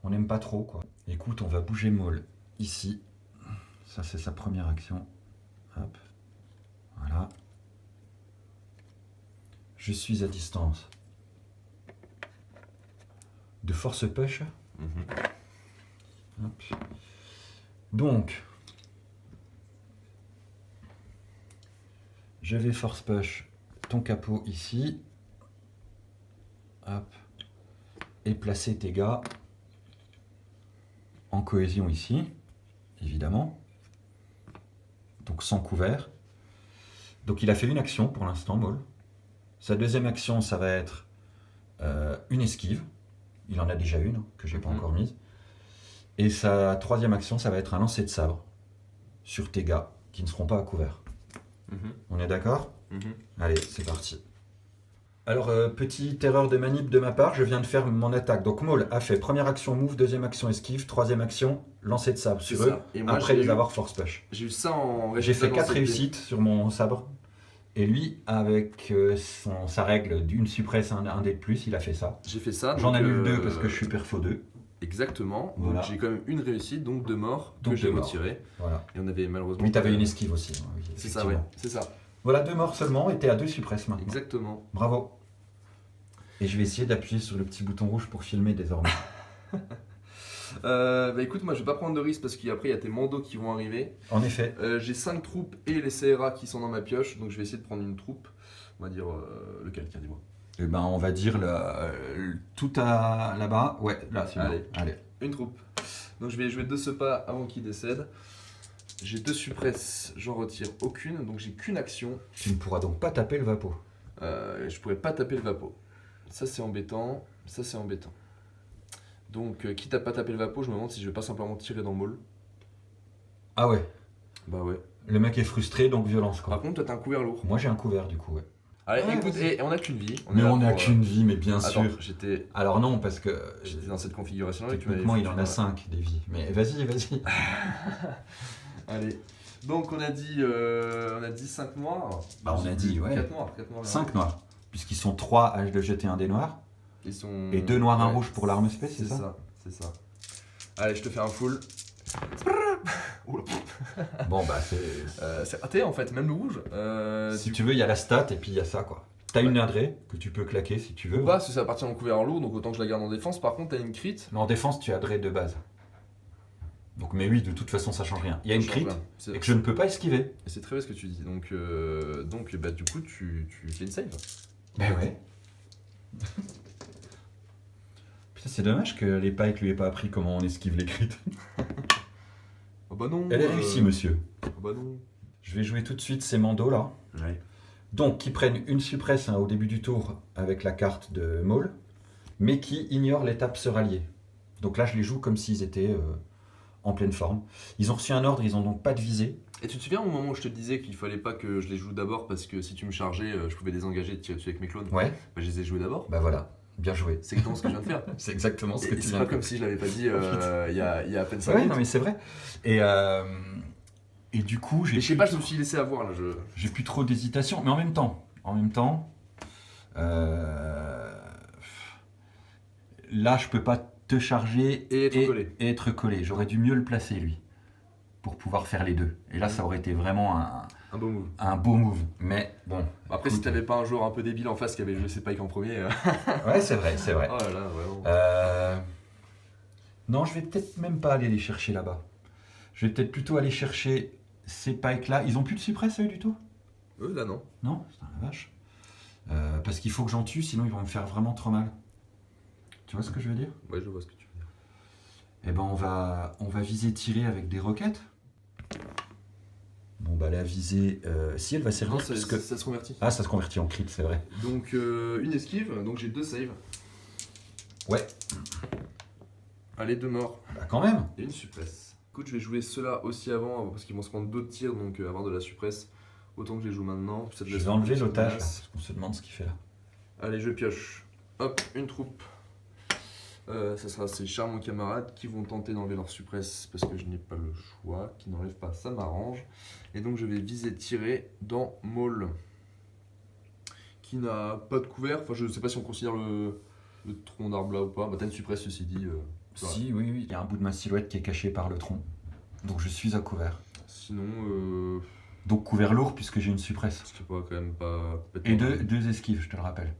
on n'aime pas trop, quoi. Écoute, on va bouger Maul ici. Ça, c'est sa première action. Hop. Voilà. Je suis à distance de force push. Hop. Donc, je vais force push ton capot ici. Hop. Et placer tes gars en cohésion ici, évidemment. Donc sans couvert. Donc il a fait une action pour l'instant, Maul. Sa deuxième action, ça va être une esquive. Il en a déjà une, que j'ai pas encore mise. Et sa troisième action, ça va être un lancer de sabre sur tes gars qui ne seront pas à couvert. On est d'accord? Allez, c'est parti. Alors, petite erreur de manip de ma part, je viens de faire mon attaque. Donc Maul a fait première action move, deuxième action esquive, troisième action lancer de sabre sur eux, Et moi, après les avoir force push. J'ai eu ça en J'ai fait 4 dans cette- réussites sur mon sabre. Et lui, avec sa règle d'une suppresse, un dé de plus, il a fait ça. J'ai fait ça. J'en donc, annule 2 parce que je suis perfo 2. Exactement. Voilà. Donc j'ai quand même une réussite, donc 2 morts Donc que j'ai deux morts. retiré. Voilà. Et on avait malheureusement. Oui, t'avais une esquive aussi. Hein, oui, C'est ça, effectivement. ouais. C'est ça. Voilà, 2 morts seulement, et t'es à 2 suppresses maintenant. Exactement. Bravo. Et je vais essayer d'appuyer sur le petit bouton rouge pour filmer désormais. Bah écoute, moi je vais pas prendre de risque parce qu'après il y a tes mandos qui vont arriver. En effet. J'ai 5 troupes et les CRA qui sont dans ma pioche, donc je vais essayer de prendre une troupe. On va dire lequel, tiens, dis-moi. Eh ben, on va dire tout à là-bas. Ouais, là, c'est bon. Allez. Allez. Une troupe. Donc je vais jouer de ce pas avant qu'il décède. J'ai 2 suppresses, j'en retire aucune, donc j'ai qu'une action. Tu ne pourras donc pas taper le vapo. Je pourrais pas taper le vapo. Ça c'est embêtant, ça c'est embêtant. Donc quitte à pas taper le vapo, je me demande si je vais pas simplement tirer dans Maul. Ah ouais. Bah ouais. Le mec est frustré, donc violence, quoi. Par contre, toi t'as un couvert lourd. Moi, j'ai un couvert, du coup, ouais. Allez, Ouais, écoute, vas-y. et on a qu'une vie. Mais là on n'a pour, qu'une vie, mais bien Attends, sûr. j'étais Alors non, parce que dans cette configuration-là. et tu m'avais techniquement, il foutu en dans a la- 5 des vies. Mais vas-y, vas-y. Allez. Donc on a dit 5 noirs. Bah, on a dit, ouais. 4 noirs. 4 noirs. 5 noirs. Puisqu'ils sont 3 à de jeter un dé noir. Ils sont... Et 2 noirs, un Ouais, rouge pour l'arme spé, c'est C'est ça? ça, c'est ça. Allez, je te fais un full. Oula. Bon, bah, c'est. C'est raté en fait, même le rouge. Si tu veux, il y a la stat et puis il y a ça, quoi. T'as une adrée que tu peux claquer si tu veux. Ou pas, parce que ça appartient en couvert en lourd, donc autant que je la garde en défense. Par contre, t'as une crit. Mais en défense, tu as adré de base. Donc, mais oui, de toute façon, ça change rien. Il y a une crit C'est et que je ne peux pas esquiver. c'est très bien ce que tu dis. Donc bah, du coup, tu fais une save. Ben ouais. Putain, c'est dommage que les pikes lui aient pas appris comment on esquive les crits. bah non. Elle est réussie, monsieur. Ah bah non. Je vais jouer tout de suite ces mandos là. Ouais. Donc, qui prennent une suppresse au début du tour avec la carte de Maul, mais qui ignorent l'étape se rallier. Donc là, je les joue comme s'ils étaient en pleine forme. Ils ont reçu un ordre, ils n'ont donc pas de visée. Et tu te souviens au moment où je te disais qu'il fallait pas que je les joue d'abord parce que si tu me chargeais, je pouvais désengager et tirer dessus avec mes clones. Ouais, Bah, je les ai joués d'abord. bah voilà, bien joué. C'est exactement ce que je viens de faire. C'est exactement ce que Et tu c'est viens pas de comme faire. si je l'avais pas dit il y a à peine 5 Ouais, minutes. non mais c'est vrai. Et du coup, Mais je sais pas, je me suis laissé avoir là. j'ai plus trop d'hésitation. Mais en même temps, là, je peux pas te charger Et être collé. et être collé. J'aurais dû mieux le placer, lui, pour pouvoir faire les deux. Et là, ça aurait été vraiment Un beau move. un beau move. Mais bon. Après, si écoute, t'avais pas un joueur un peu débile en face qui avait joué ses pikes en premier. Ouais, c'est vrai, c'est vrai. Oh là là, vraiment. Non, je vais peut-être même pas aller les chercher là-bas. Je vais peut-être plutôt aller chercher ces pikes-là. Ils ont plus de suppress, eux, du tout? Eux, là, non. Non? Putain, la vache. Parce qu'il faut que j'en tue, sinon ils vont me faire vraiment trop mal. Tu vois ce que je veux dire? Ouais, je vois ce que tu veux dire. Eh ben, on va viser tirer avec des roquettes. Bon, bah la visée, si elle va servir, Non, parce que... ça se convertit. Ah, ça se convertit en crit, c'est vrai. Donc, une esquive, donc j'ai 2 saves. Ouais, Allez, 2 morts. bah quand même. Et une suppresse. Écoute, je vais jouer ceux-là aussi avant parce qu'ils vont se prendre d'autres tirs, donc avoir de la suppresse. Autant que je les joue maintenant. Puis ça te Je laisse vais une enlever petite l'otage, là, menace. parce qu'on se demande ce qu'il fait là. Allez, je pioche. Hop, une troupe. Ça sera ces charmants camarades qui vont tenter d'enlever leur suppresse parce que je n'ai pas le choix. Qui n'enlèvent pas, ça m'arrange. Et donc je vais viser tirer dans Maul. Qui n'a pas de couvert. Enfin, je sais pas si on considère le tronc d'arbre là ou pas. Bah, t'as une suppresse, ceci dit. Voilà. Si, oui, oui, il y a un bout de ma silhouette qui est caché par le tronc. Donc je suis à couvert. Sinon, Donc couvert lourd puisque j'ai une suppresse. c'est pas quand même pas Et complètement- deux esquives, je te le rappelle.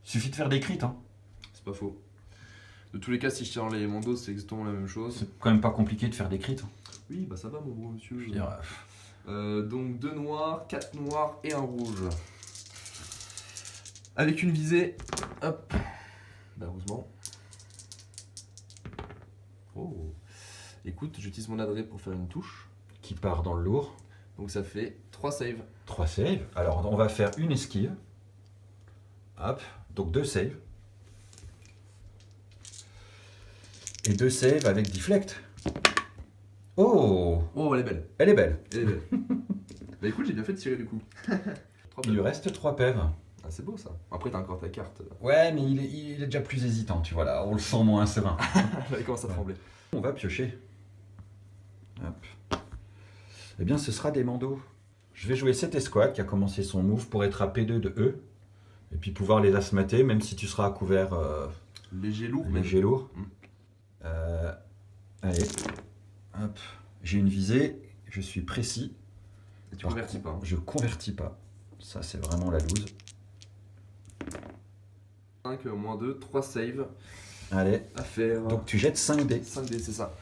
Suffit de faire des crits, hein. C'est pas faux. De tous les cas, si je tire dans les mandos, c'est exactement la même chose. C'est quand même pas compliqué de faire des crits. Hein. Oui, bah ça va, mon bon monsieur. Je veux dire, Donc 2 noirs, 4 noirs et un rouge. Avec une visée. Hop. Bah, heureusement. Oh. Écoute, j'utilise mon adresse pour faire une touche. qui part dans le lourd. Donc ça fait 3 saves. 3 saves. Alors on va faire une esquive. Hop, donc 2 saves. Et 2 saves avec deflect. Oh, Oh, elle est belle. elle est belle. Elle est belle. Bah écoute, j'ai bien fait de tirer du coup. Il lui reste 3 pèves. Ah, c'est beau ça. Après, t'as encore ta carte. Ouais, mais il est déjà plus hésitant, tu vois là. On le sent moins serein. Il commence à trembler. On va piocher. Hop. Eh bien, ce sera des mandos. Je vais jouer cette escouade qui a commencé son move pour être à P2 de E. Et puis pouvoir les asmater, même si tu seras à couvert Léger lourd, mais. léger lourd. Mm. Allez. Hop. J'ai une visée. Je suis précis. Et tu Par convertis contre, pas. Hein. Je convertis pas. Ça, c'est vraiment la loose. 5, moins 2, 3 saves Allez. à faire. Donc, tu jettes 5 dés. 5 dés, c'est ça.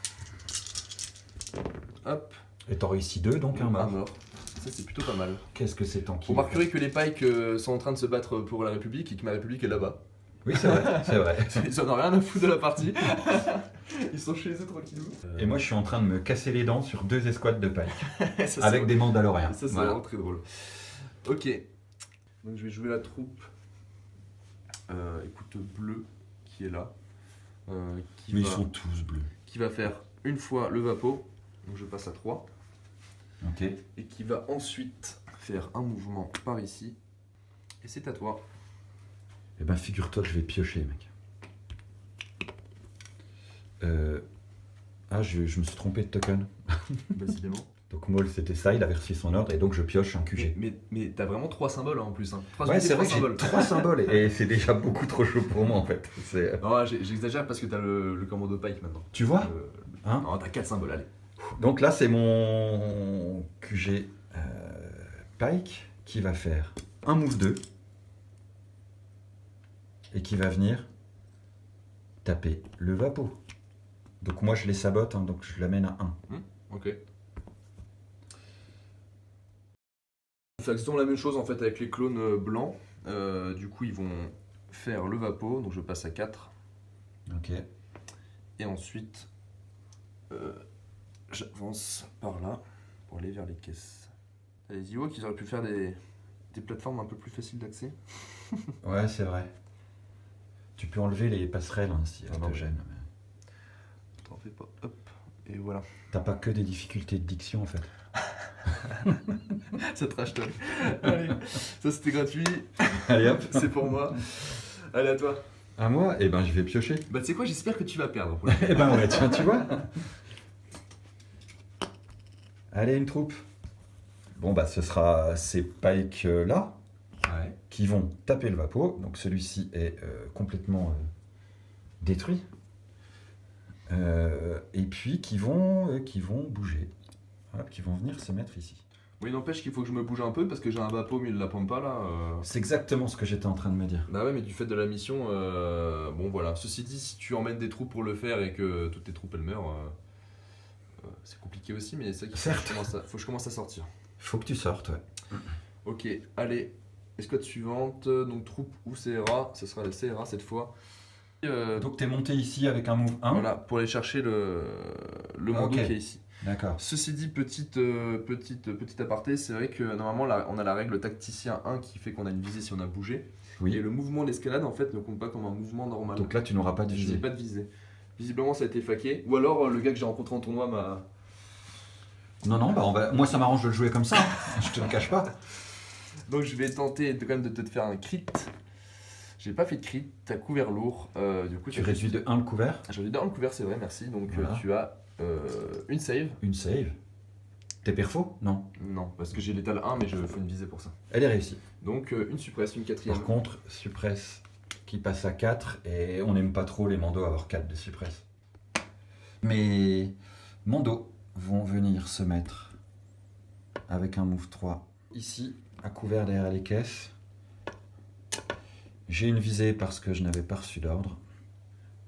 Hop. Et t'en réussis 2, donc un Un mort. mort. Ça, c'est plutôt pas mal. Qu'est-ce que c'est tanky. Vous remarquerez que les Pikes sont en train de se battre pour la République et que ma République est là-bas. Oui, c'est vrai. C'est vrai. Ils en ont rien à foutre de la partie. Ils sont chez eux tranquillou. Et moi, je suis en train de me casser les dents sur 2 escouades de paille. Ça, Avec c'est- des mandaloriens. Ça, c'est Voilà. vraiment très drôle. Ok. Donc, je vais jouer la troupe. Écoute, bleu qui est là. Mais ils sont tous bleus. Qui va faire une fois le vapo. Donc, je passe à 3. Ok. Et qui va ensuite faire un mouvement par ici. Et c'est à toi. Eh ben, figure-toi que je vais piocher, mec. Ah, je me suis trompé de token. Décidément. Donc Maul, c'était ça, il avait reçu son ordre, et donc je pioche un QG. Mais t'as vraiment 3 symboles hein, en plus. Hein. 3 Ouais, unités, c'est vrai 3 que j'ai 3 symboles, et c'est déjà beaucoup trop chaud pour moi, en fait. Non, j'exagère parce que t'as le commando Pike maintenant. Tu vois Euh, Hein. Non, t'as 4 symboles, allez. Donc là, c'est mon QG Pike qui va faire un move 2 et qui va venir taper le Vapo. Donc moi, je les sabote, hein, donc je l'amène à 1. Ok. On fait exactement la même chose en fait avec les clones blancs. Du coup, ils vont faire le Vapo, donc je passe à 4. Ok. Et ensuite, j'avance par là pour aller vers les caisses. T'as les IO qu'ils auraient pu faire des plateformes un peu plus faciles d'accès. Ouais, c'est vrai. Tu peux enlever les passerelles hein, si elles non, te mais- gênent. T'en fais pas, hop, et voilà. T'as pas que des difficultés de diction en fait. Ça trash talk. Allez, ça c'était gratuit, Allez hop. c'est pour moi. Allez, à toi. À moi, eh ben je vais piocher. Bah, tu sais quoi, j'espère que tu vas perdre. Eh ben ouais, tiens, tu vois. Allez, une troupe. Bon bah ce sera ces pikes là Ouais. qui vont taper le vapeau. Donc celui-ci est complètement détruit. Et puis qui vont bouger. Hop, qui vont venir se mettre ici. Oui, n'empêche qu'il faut que je me bouge un peu parce que j'ai un vapeau au milieu de la pampa là. C'est exactement ce que j'étais en train de me dire. Bah ouais, mais du fait de la mission, bon voilà. Ceci dit, si tu emmènes des troupes pour le faire et que toutes tes troupes elles meurent, c'est compliqué aussi, mais c'est ça qu'il Certes. faut que je commence à sortir. Faut que tu sortes, ouais. Ok, allez. Escouade suivante, donc troupe ou CRA, ce sera la CRA cette fois. Donc t'es monté ici avec un move 1. Voilà, pour aller chercher le mando Ok. qui est ici. D'accord. Ceci dit, petit aparté, c'est vrai que normalement là, on a la règle tacticien 1 qui fait qu'on a une visée si on a bougé. Et Oui. le mouvement d'escalade en fait ne compte pas comme un mouvement normal. Donc là tu n'auras pas de je n'ai visée. pas de visée. Visiblement ça a été faqué. Ou alors le gars que j'ai rencontré en tournoi m'a. Non, bah moi ça m'arrange de le jouer comme ça. Hein. Je te le cache pas. Donc je vais tenter quand même de te faire un crit. J'ai pas fait de crit, t'as couvert lourd. Du coup, Tu réduis de 1 le couvert. J'ai réduit de 1 le couvert, c'est vrai, merci. Donc Voilà. tu as une save. Une save. T'es perfo? Non. Non, parce que j'ai l'étal 1, mais je fais une visée pour ça. Elle est réussie. Donc une suppresse, une quatrième. Par contre, suppresse qui passe à 4 et on n'aime pas trop les mandos avoir 4 de suppresse. Mes mandos vont venir se mettre avec un move 3 ici, à couvert derrière les caisses. J'ai une visée parce que je n'avais pas reçu d'ordre.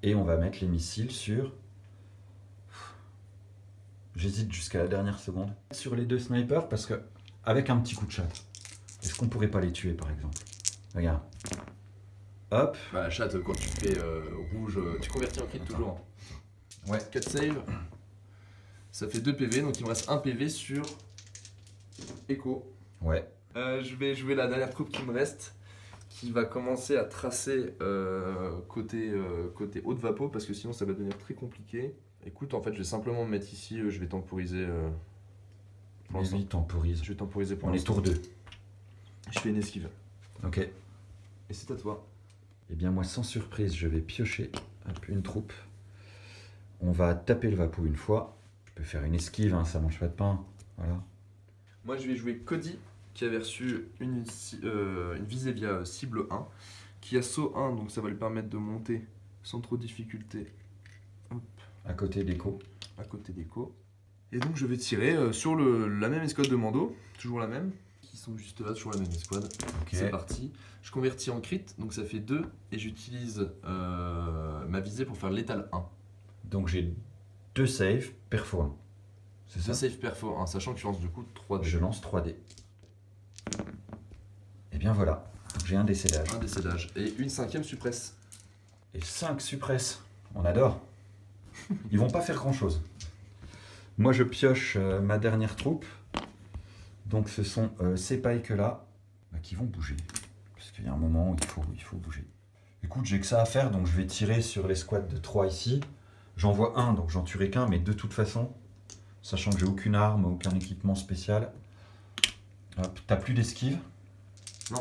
Et on va mettre les missiles sur... J'hésite jusqu'à la dernière seconde. Sur les deux snipers parce que, avec un petit coup de chat, est-ce qu'on pourrait pas les tuer par exemple? Regarde. Hop. Bah chat, quand tu fais rouge, tu convertis en crit Attends. toujours. Ouais. 4 save. Ça fait 2 PV, donc il me reste 1 PV sur Echo. Ouais. Je vais jouer la dernière troupe qui me reste, qui va commencer à tracer côté haut de vapeau, parce que sinon ça va devenir très compliqué. Écoute, en fait, je vais simplement me mettre ici, je vais temporiser pour Mais l'instant. oui, temporise. Je vais temporiser pour On est l'instant. tour 2. Je fais une esquive. Ok. Et c'est à toi. Eh bien moi, sans surprise, je vais piocher une troupe. On va taper le vapeau une fois. Je peux faire une esquive, hein, ça mange pas de pain. Voilà. Moi, je vais jouer Cody, qui avait reçu une visée via cible 1, qui a saut 1, donc ça va lui permettre de monter sans trop de difficulté À côté d'écho. à côté d'Echo. Et donc je vais tirer sur la même escouade de Mando, toujours la même, qui sont juste là, toujours la même escouade. Ok. C'est parti. Je convertis en crit, donc ça fait 2, et j'utilise ma visée pour faire l'étal 1. Donc j'ai 2 saves, perfo 1. C'est Ça ça? save perfo 1, sachant que tu lances du coup 3 dés. Je lance 3D. Et bien voilà. Donc j'ai un décédage. Un décédage. Et une 5ème suppresse. Et 5 suppresses. On adore. Ils vont pas faire grand chose. Moi je pioche ma dernière troupe. Donc ce sont ces pikes là qui vont bouger. Parce qu'il y a un moment où il faut bouger. Écoute, j'ai que ça à faire, donc je vais tirer sur les squads de 3 ici. J'en vois un, donc j'en tuerai qu'un, mais de toute façon, sachant que j'ai aucune arme, aucun équipement spécial. Hop, t'as plus d'esquive? Non.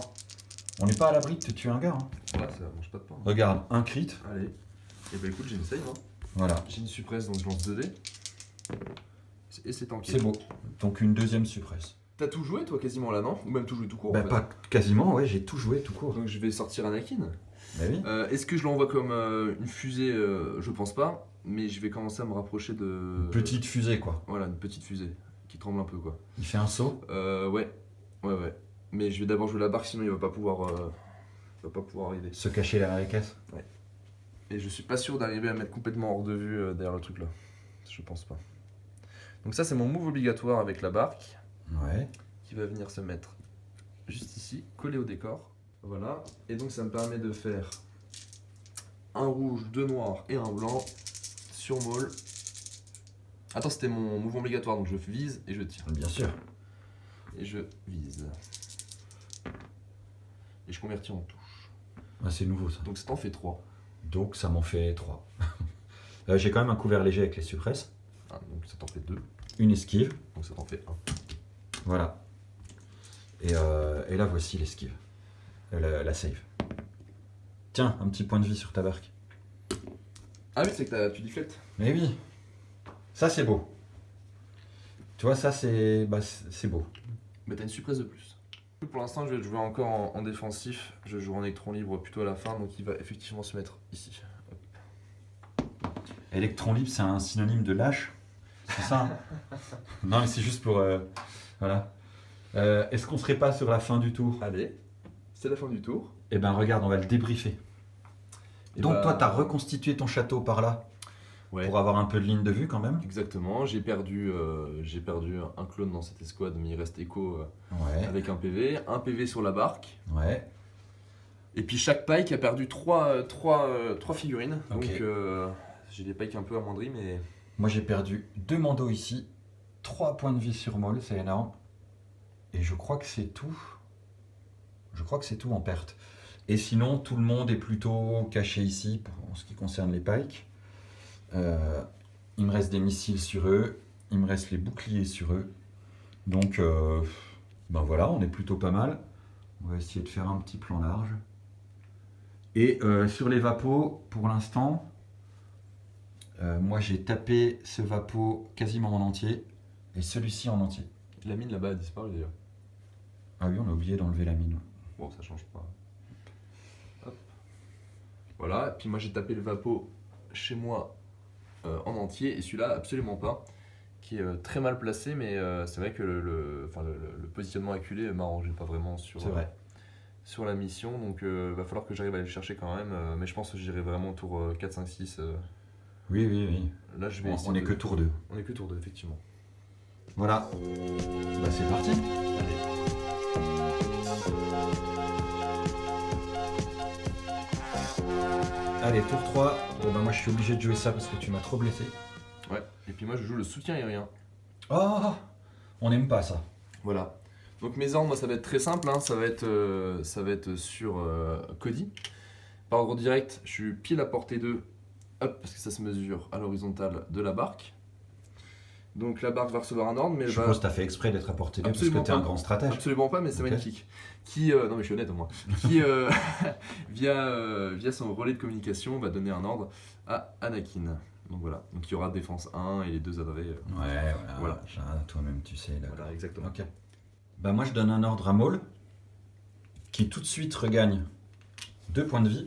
On n'est pas à l'abri de te tuer un gars. Hein. Ouais, ça mange pas de pain. Regarde, un crit. Allez. Et bah écoute, j'ai une save. Hein. Voilà, J'ai une suppresse, donc je lance 2 dés. Et c'est tanké. c'est beau. Donc une deuxième suppresse. T'as tout joué toi quasiment là, non? Ou même tout joué tout court Bah en fait. pas quasiment, ouais, j'ai tout joué tout court. Donc je vais sortir Anakin. Bah oui. Est-ce que je l'envoie comme une fusée? Je pense pas. Mais je vais commencer à me rapprocher de... Petite fusée quoi. Voilà, une petite fusée. Qui tremble un peu quoi. Il fait un saut. Ouais. Mais je vais d'abord jouer la barque, sinon il va pas pouvoir arriver. Se cacher derrière les caisses. Et je suis pas sûr d'arriver à mettre complètement hors de vue derrière le truc là. Je pense pas. Donc ça c'est mon move obligatoire avec la barque. Ouais. Qui va venir se mettre juste ici, collé au décor. Voilà. Et donc ça me permet de faire un rouge, 2 noirs et un blanc sur Maul. Attends, c'était mon mouvement obligatoire, donc je vise et je tire. Bien sûr. Et je vise. Et je convertis en touche. Ah, c'est nouveau ça. Donc ça t'en fait 3. Donc ça m'en fait 3. J'ai quand même un couvert léger avec les suppresses. Ah, donc ça t'en fait 2. Une esquive. Donc ça t'en fait 1. Voilà. Et là voici l'esquive. La save. Tiens, un petit point de vie sur ta barque. Ah oui, c'est que tu deflectes. Mais oui. Ça c'est beau. Tu vois, ça c'est beau. Mais t'as une suppresse de plus. Pour l'instant, je vais jouer encore en défensif. Je joue en électron libre plutôt à la fin, donc il va effectivement se mettre ici. Électron libre, c'est un synonyme de lâche. C'est ça hein. Non, mais c'est juste pour... voilà. Est-ce qu'on serait pas sur la fin du tour? Allez, c'est la fin du tour. Eh ben regarde, on va le débriefer. Et Donc bah, toi, tu as reconstitué ton château par là ouais, pour avoir un peu de ligne de vue quand même. exactement. J'ai perdu un clone dans cette escouade, mais il reste écho Ouais, avec un PV sur la barque. ouais. Et puis chaque pike a perdu 3 figurines. Ok. Donc j'ai des pikes un peu amoindris, mais Moi, j'ai perdu 2 mandos ici, 3 points de vie sur Maul, c'est énorme. Et je crois que c'est tout. Je crois que c'est tout en perte. Et sinon, tout le monde est plutôt caché ici en ce qui concerne les pikes. Il me reste des missiles sur eux, il me reste les boucliers sur eux. Donc, ben voilà, on est plutôt pas mal. On va essayer de faire un petit plan large. Et sur les vapos, pour l'instant, moi j'ai tapé ce vapo quasiment en entier et celui-ci en entier. la mine là-bas a disparu d'ailleurs. Ah oui, on a oublié d'enlever la mine. Bon, ça change pas. Hop. Voilà, et puis moi j'ai tapé le vapo chez moi en entier, et celui-là absolument pas, qui est très mal placé, mais c'est vrai que le positionnement acculé m'arrangeait pas vraiment C'est vrai. sur la mission, donc va falloir que j'arrive à aller le chercher quand même, mais je pense que j'irai vraiment au tour 4, 5, 6. Oui, oui, oui. Là je vais essayer On est de- que tour 2. On est que tour 2, effectivement. Voilà. Bah c'est parti. Allez. Allez, tour 3. Bon bah moi je suis obligé de jouer ça parce que tu m'as trop blessé. Ouais, et puis moi je joue le soutien aérien. Oh, on n'aime pas ça. Voilà. Donc mes ordres, moi ça va être très simple, hein. Ça va être sur Cody. Par ordre direct, je suis pile à portée 2, hop, parce que ça se mesure à l'horizontale de la barque. Donc la barque va recevoir un ordre, mais elle Je va... suppose que t'as fait exprès d'être à portée de parce que Absolument t'es un pas. grand stratège. Absolument pas, mais c'est Ok. magnifique. Non mais je suis honnête moi. Qui, via son relais de communication, va donner un ordre à Anakin. Donc voilà, donc il y aura défense 1 et les 2 adrets. Ouais, Voilà. voilà. Toi-même tu sais, d'accord. Voilà, exactement. Ok. Bah moi je donne un ordre à Maul qui tout de suite regagne 2 points de vie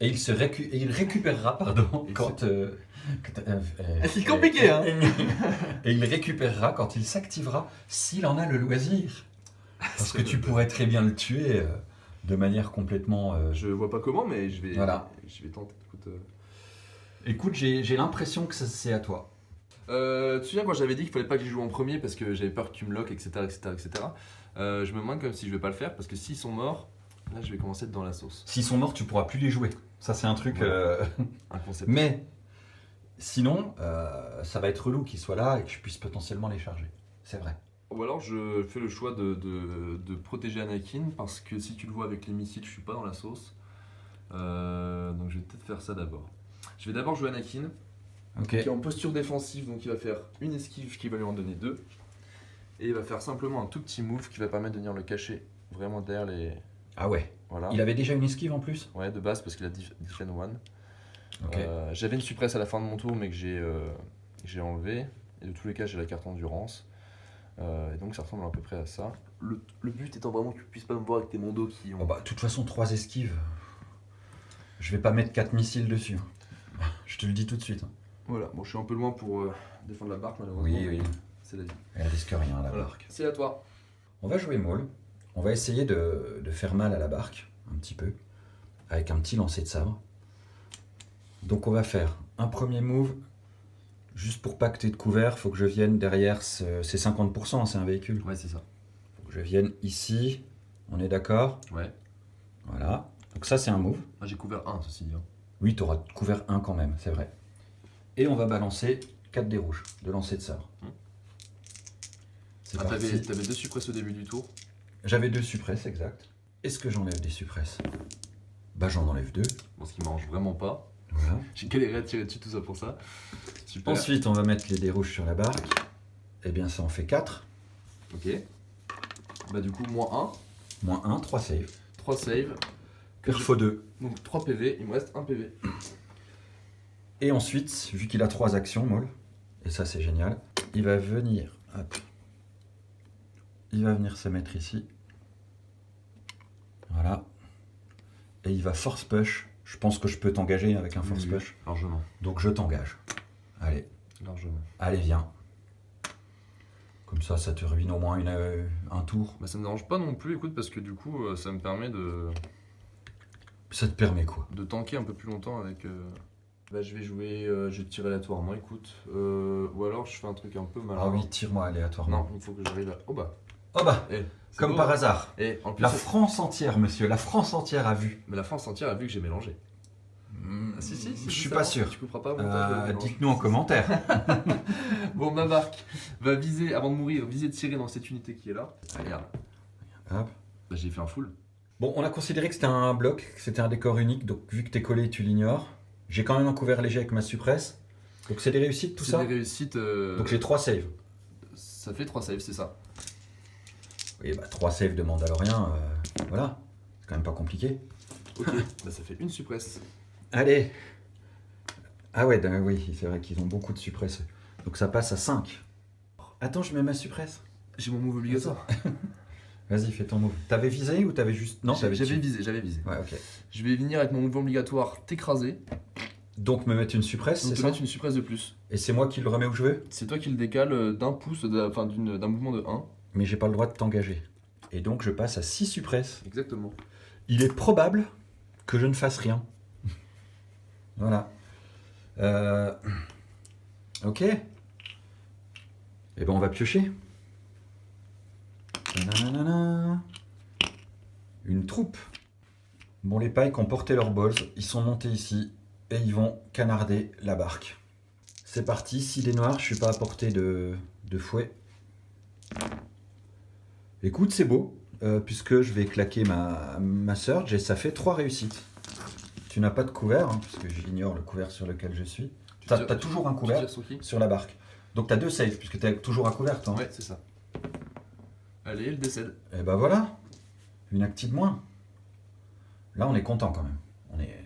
et il récupérera pardon Et quand C'est compliqué, hein. Et il récupérera quand il s'activera s'il en a le loisir. Parce que tu pourrais très bien le tuer de manière complètement. Je vois pas comment, mais je vais tenter. Écoute, j'ai l'impression que c'est à toi. Tu te souviens quand j'avais dit qu'il fallait pas que j'y joue en premier parce que j'avais peur que tu me loques, etc. Je me demande comme si je vais pas le faire parce que s'ils sont morts, là je vais commencer à être dans la sauce. S'ils sont morts, tu pourras plus les jouer. Ça, c'est un truc. Voilà. Un concept. Mais sinon, ça va être relou qu'ils soient là et que je puisse potentiellement les charger. C'est vrai. Ou alors je fais le choix de protéger Anakin parce que si tu le vois avec les missiles, je suis pas dans la sauce. Donc je vais peut-être faire ça d'abord. Je vais d'abord jouer Anakin Ok. qui est en posture défensive, donc il va faire une esquive qui va lui en donner 2. Et il va faire simplement un tout petit move qui va permettre de venir le cacher vraiment derrière les. Ah ouais. Voilà. Il avait déjà une esquive en plus. Ouais, de base parce qu'il a Defend 1. Ok. J'avais une suppresse à la fin de mon tour, mais que j'ai enlevé. Et de tous les cas, j'ai la carte endurance. Et donc ça ressemble à peu près à ça. Le but étant vraiment que tu puisses pas me voir avec tes mondos qui ont. Bon bah, de toute façon, 3 esquives. Je vais pas mettre 4 missiles dessus. Je te le dis tout de suite. Voilà, bon, je suis un peu loin pour défendre la barque, malheureusement. Oui, oui. C'est la vie. Elle risque rien, la Voilà. barque. C'est à toi. On va jouer Maul. On va essayer de faire mal à la barque, un petit peu, avec un petit lancer de sabre. Donc on va faire un premier move. Juste pour pas que t'aies de couvert, faut que je vienne derrière, c'est 50%, c'est un véhicule. Ouais, c'est ça. Faut que je vienne ici, on est d'accord? Ouais. Voilà. Donc ça c'est un move. Moi j'ai couvert 1, ceci dit. Hein. Oui, t'auras couvert un quand même, c'est vrai. Et on va balancer 4 dés rouges de lancer de sort. C'est Ah, parti. t'avais 2 suppresses au début du tour. J'avais 2 suppresses, exact. Est-ce que j'enlève des suppresses? Bah j'en enlève 2. Bon, ce qui m'arrange vraiment pas. Voilà. J'ai galéré à tirer dessus tout ça pour ça. Super. Ensuite, on va mettre les dés rouges sur la barque. Eh bien, ça en fait 4. Ok. Bah du coup, -1, Moins 1, 3 save. 3 save. Perfo 2. Donc 3 PV, il me reste 1 PV. Et ensuite, vu qu'il a 3 actions, Maul, et ça c'est génial, il va venir. Hop. Il va venir se mettre ici. Voilà. Et il va force push. Je pense que je peux t'engager avec un force push. Largement. Donc je t'engage. Allez. Largement. Allez, viens. Comme ça te ruine au moins un tour. Bah ça me dérange pas non plus, écoute, parce que du coup, ça me permet Ça te permet quoi? de tanker un peu plus longtemps avec... Bah je vais jouer, je vais tirer aléatoirement, écoute. Ou alors je fais un truc un peu malin. Ah oui, tire-moi aléatoirement. Non, il faut que j'arrive à... Oh bah. Oh bah, Eh, c'est comme beau, par hein. hasard. Et en plus, La France entière, monsieur, la France entière a vu. mais la France entière a vu que j'ai mélangé. Ah, si, Je suis pas sûr. Tu couperas pas au montage, le mélange. Dites-nous en commentaire. Bon, ma barque va viser, avant de mourir, viser de tirer dans cette unité qui est là. Regarde. Hop. Bah, j'ai fait un full. Bon, on a considéré que c'était un bloc, que c'était un décor unique, donc vu que t'es collé, tu l'ignores. J'ai quand même un couvert léger avec ma suppresse. Donc c'est des réussites tout ça? C'est des réussites. Donc j'ai 3 saves. Ça fait 3 saves, c'est ça. Oui, bah 3 saves de Mandalorien, voilà. C'est quand même pas compliqué. Ok, bah ça fait une suppresse. Allez. Ah ouais, oui, c'est vrai qu'ils ont beaucoup de suppresses. Donc ça passe à 5. Attends, je mets ma suppresse. J'ai mon move obligatoire. Vas-y, fais ton move. T'avais visé ou t'avais juste... Non, t'avais J'avais tiré. visé, j'avais visé. Ouais, ok. Je vais venir avec mon move obligatoire t'écraser. Donc me mettre une suppresse, Donc c'est te ça? mettre une suppresse de plus. Et c'est moi qui le remets où je veux? C'est toi qui le décale d'un pouce, enfin d'un mouvement de 1. Mais j'ai pas le droit de t'engager. Et donc je passe à 6 suppresses. Exactement. Il est probable que je ne fasse rien. Voilà. Ok. Eh ben on va piocher. Nanana. Une troupe. Bon, les pikes ont porté leurs balls, ils sont montés ici et ils vont canarder la barque. C'est parti, 6 dés noirs, je suis pas à portée de fouet. Écoute, c'est beau, puisque je vais claquer ma surge et ça fait 3 réussites. Tu n'as pas de couvert, hein, puisque j'ignore le couvert sur lequel je suis. T'as toujours un Tu couvert tires sur qui? sur la barque. Donc t'as 2 saves, puisque t'as toujours à couvert, toi. Ouais, c'est ça. Allez, elle décède. Et ben voilà, une active de moins. Là, on est content quand même. On est...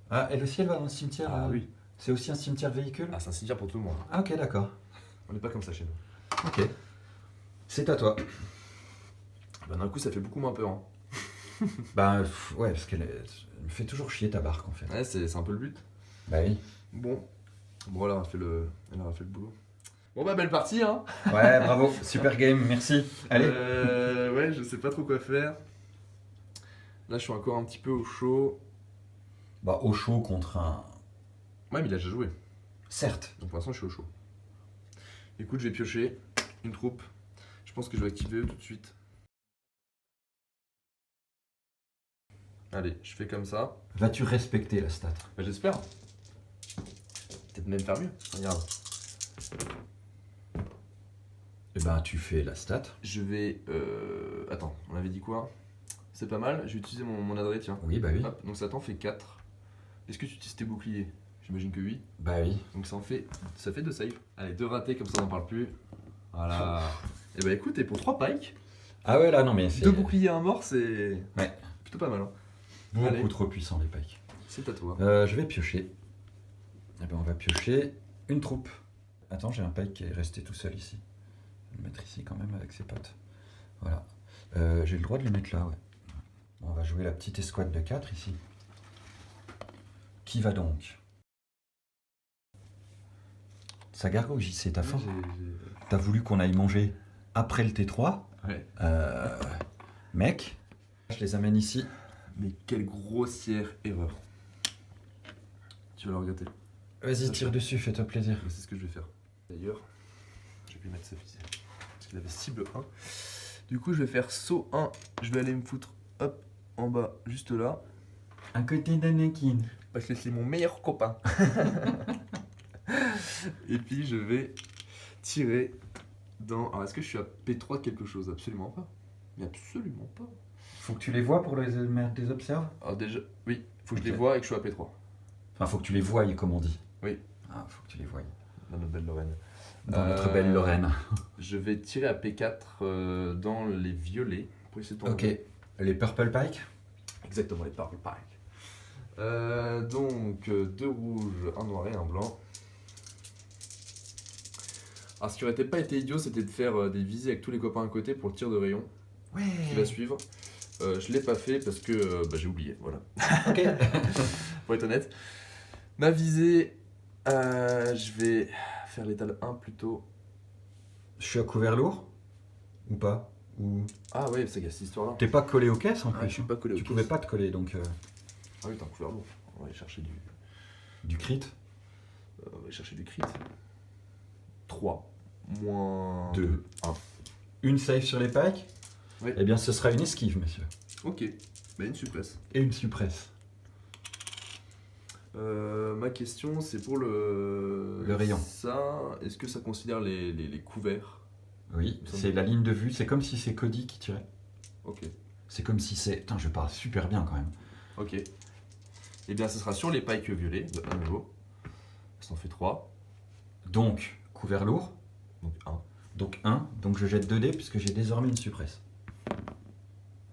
Ah, elle aussi, elle va dans le cimetière. oui. C'est aussi un cimetière véhicule? Ah, c'est un cimetière pour tout le monde. Ah, ok, d'accord. On n'est pas comme ça chez nous. Ok. C'est à toi. Bah, d'un coup, ça fait beaucoup moins peur. Hein. Ouais, parce qu'elle me fait toujours chier ta barque en fait. Ouais, c'est un peu le but. Bah oui. Bon, voilà, elle aura fait le boulot. Bon bah belle partie hein. Ouais, bravo, super game, merci. Allez. Ouais, je sais pas trop quoi faire. Là, je suis encore un petit peu au chaud. Bah au chaud contre un... Ouais, mais il a déjà joué. Certes. Donc pour l'instant, je suis au chaud. Écoute, je vais piocher une troupe. Je pense que je vais activer eux tout de suite. Allez, je fais comme ça. Vas-tu respecter la stat? Bah, j'espère. Peut-être même faire mieux. Regarde. Eh ben tu fais la stat. Je vais... Attends, on avait dit quoi? C'est pas mal. Je vais utiliser mon adresse, tiens. Oui, bah oui. Hop, donc ça t'en fait 4. Est-ce que tu utilises tes boucliers? J'imagine que oui. Bah oui. Donc ça fait 2 saves. Allez, 2 ratés, comme ça on n'en parle plus. Voilà. Et bah écoute, et pour 3 pikes, Ah ouais, là non mais c'est... 2 boucliers à un mort, c'est Ouais. plutôt pas mal. Hein. Beaucoup Allez. trop puissant les pikes. C'est à toi. Je vais piocher. Eh ben on va piocher une troupe. Attends, j'ai un pike qui est resté tout seul ici. Je vais le mettre ici quand même avec ses potes. Voilà. J'ai le droit de les mettre là, ouais. Bon, on va jouer la petite escouade de 4 ici. Qui va donc? Ça gargouille, JC, t'as faim? T'as voulu qu'on aille manger après le T3? Ouais. Mec, je les amène ici. Mais quelle grossière erreur. Tu vas le regretter. Vas-y, tire dessus, fais-toi plaisir. Mais c'est ce que je vais faire. D'ailleurs, je vais lui mettre sa visée. Parce qu'il avait cible 1. Du coup, je vais faire saut 1. Je vais aller me foutre, hop, en bas, juste là. À côté d'Anakin. Parce que c'est mon meilleur copain. Et puis je vais tirer dans... Alors est-ce que je suis à P3 de quelque chose? Absolument pas. Mais absolument pas. Faut que tu les vois pour les mettre des observes. Alors déjà, oui, faut que je Ok. les vois et que je sois à P3. Enfin, faut que tu les voyes, comme on dit. Oui. Ah, faut que tu les voyes. Dans notre belle Lorraine. Dans notre belle Lorraine. Je vais tirer à P4 dans les violets pour essayer de tomber. Ok. Les Purple Pike. Exactement, les Purple Pike. Donc, deux rouges, un noir et un blanc. Alors, ce qui aurait pas été idiot, c'était de faire des visées avec tous les copains à côté pour le tir de rayon Ouais. qui va suivre. Je l'ai pas fait parce que j'ai oublié, voilà. Ok. Pour être honnête. Ma visée, je vais faire l'étal 1 plutôt. Je suis à couvert lourd ou pas? Ou Ah ouais, c'est cette histoire-là. t'es pas collé aux caisses en Ah, plus? je suis pas collé aux Tu caisses. pouvais pas te coller, donc Ah oui, t'es un couvert lourd. On va aller chercher du crit. on va aller chercher du crit. 3 moins 2. 1. Une save sur les pikes. Oui. Eh bien, ce sera une esquive, monsieur. Ok, bah une suppresse. Et une suppresse. Ma question, c'est pour le rayon. Ça, est-ce que ça considère les couverts? Oui, Ça c'est me- la ligne de vue. C'est comme si c'est Cody qui tirait. Ok, C'est comme si c'est... Putain, je parle super bien quand même. ok. Eh bien, ce sera sur les pikes violets, de 1 niveau. Ça en fait 3, Donc, couvert lourd. donc 1. Donc 1. Donc je jette 2 dés puisque j'ai désormais une suppresse.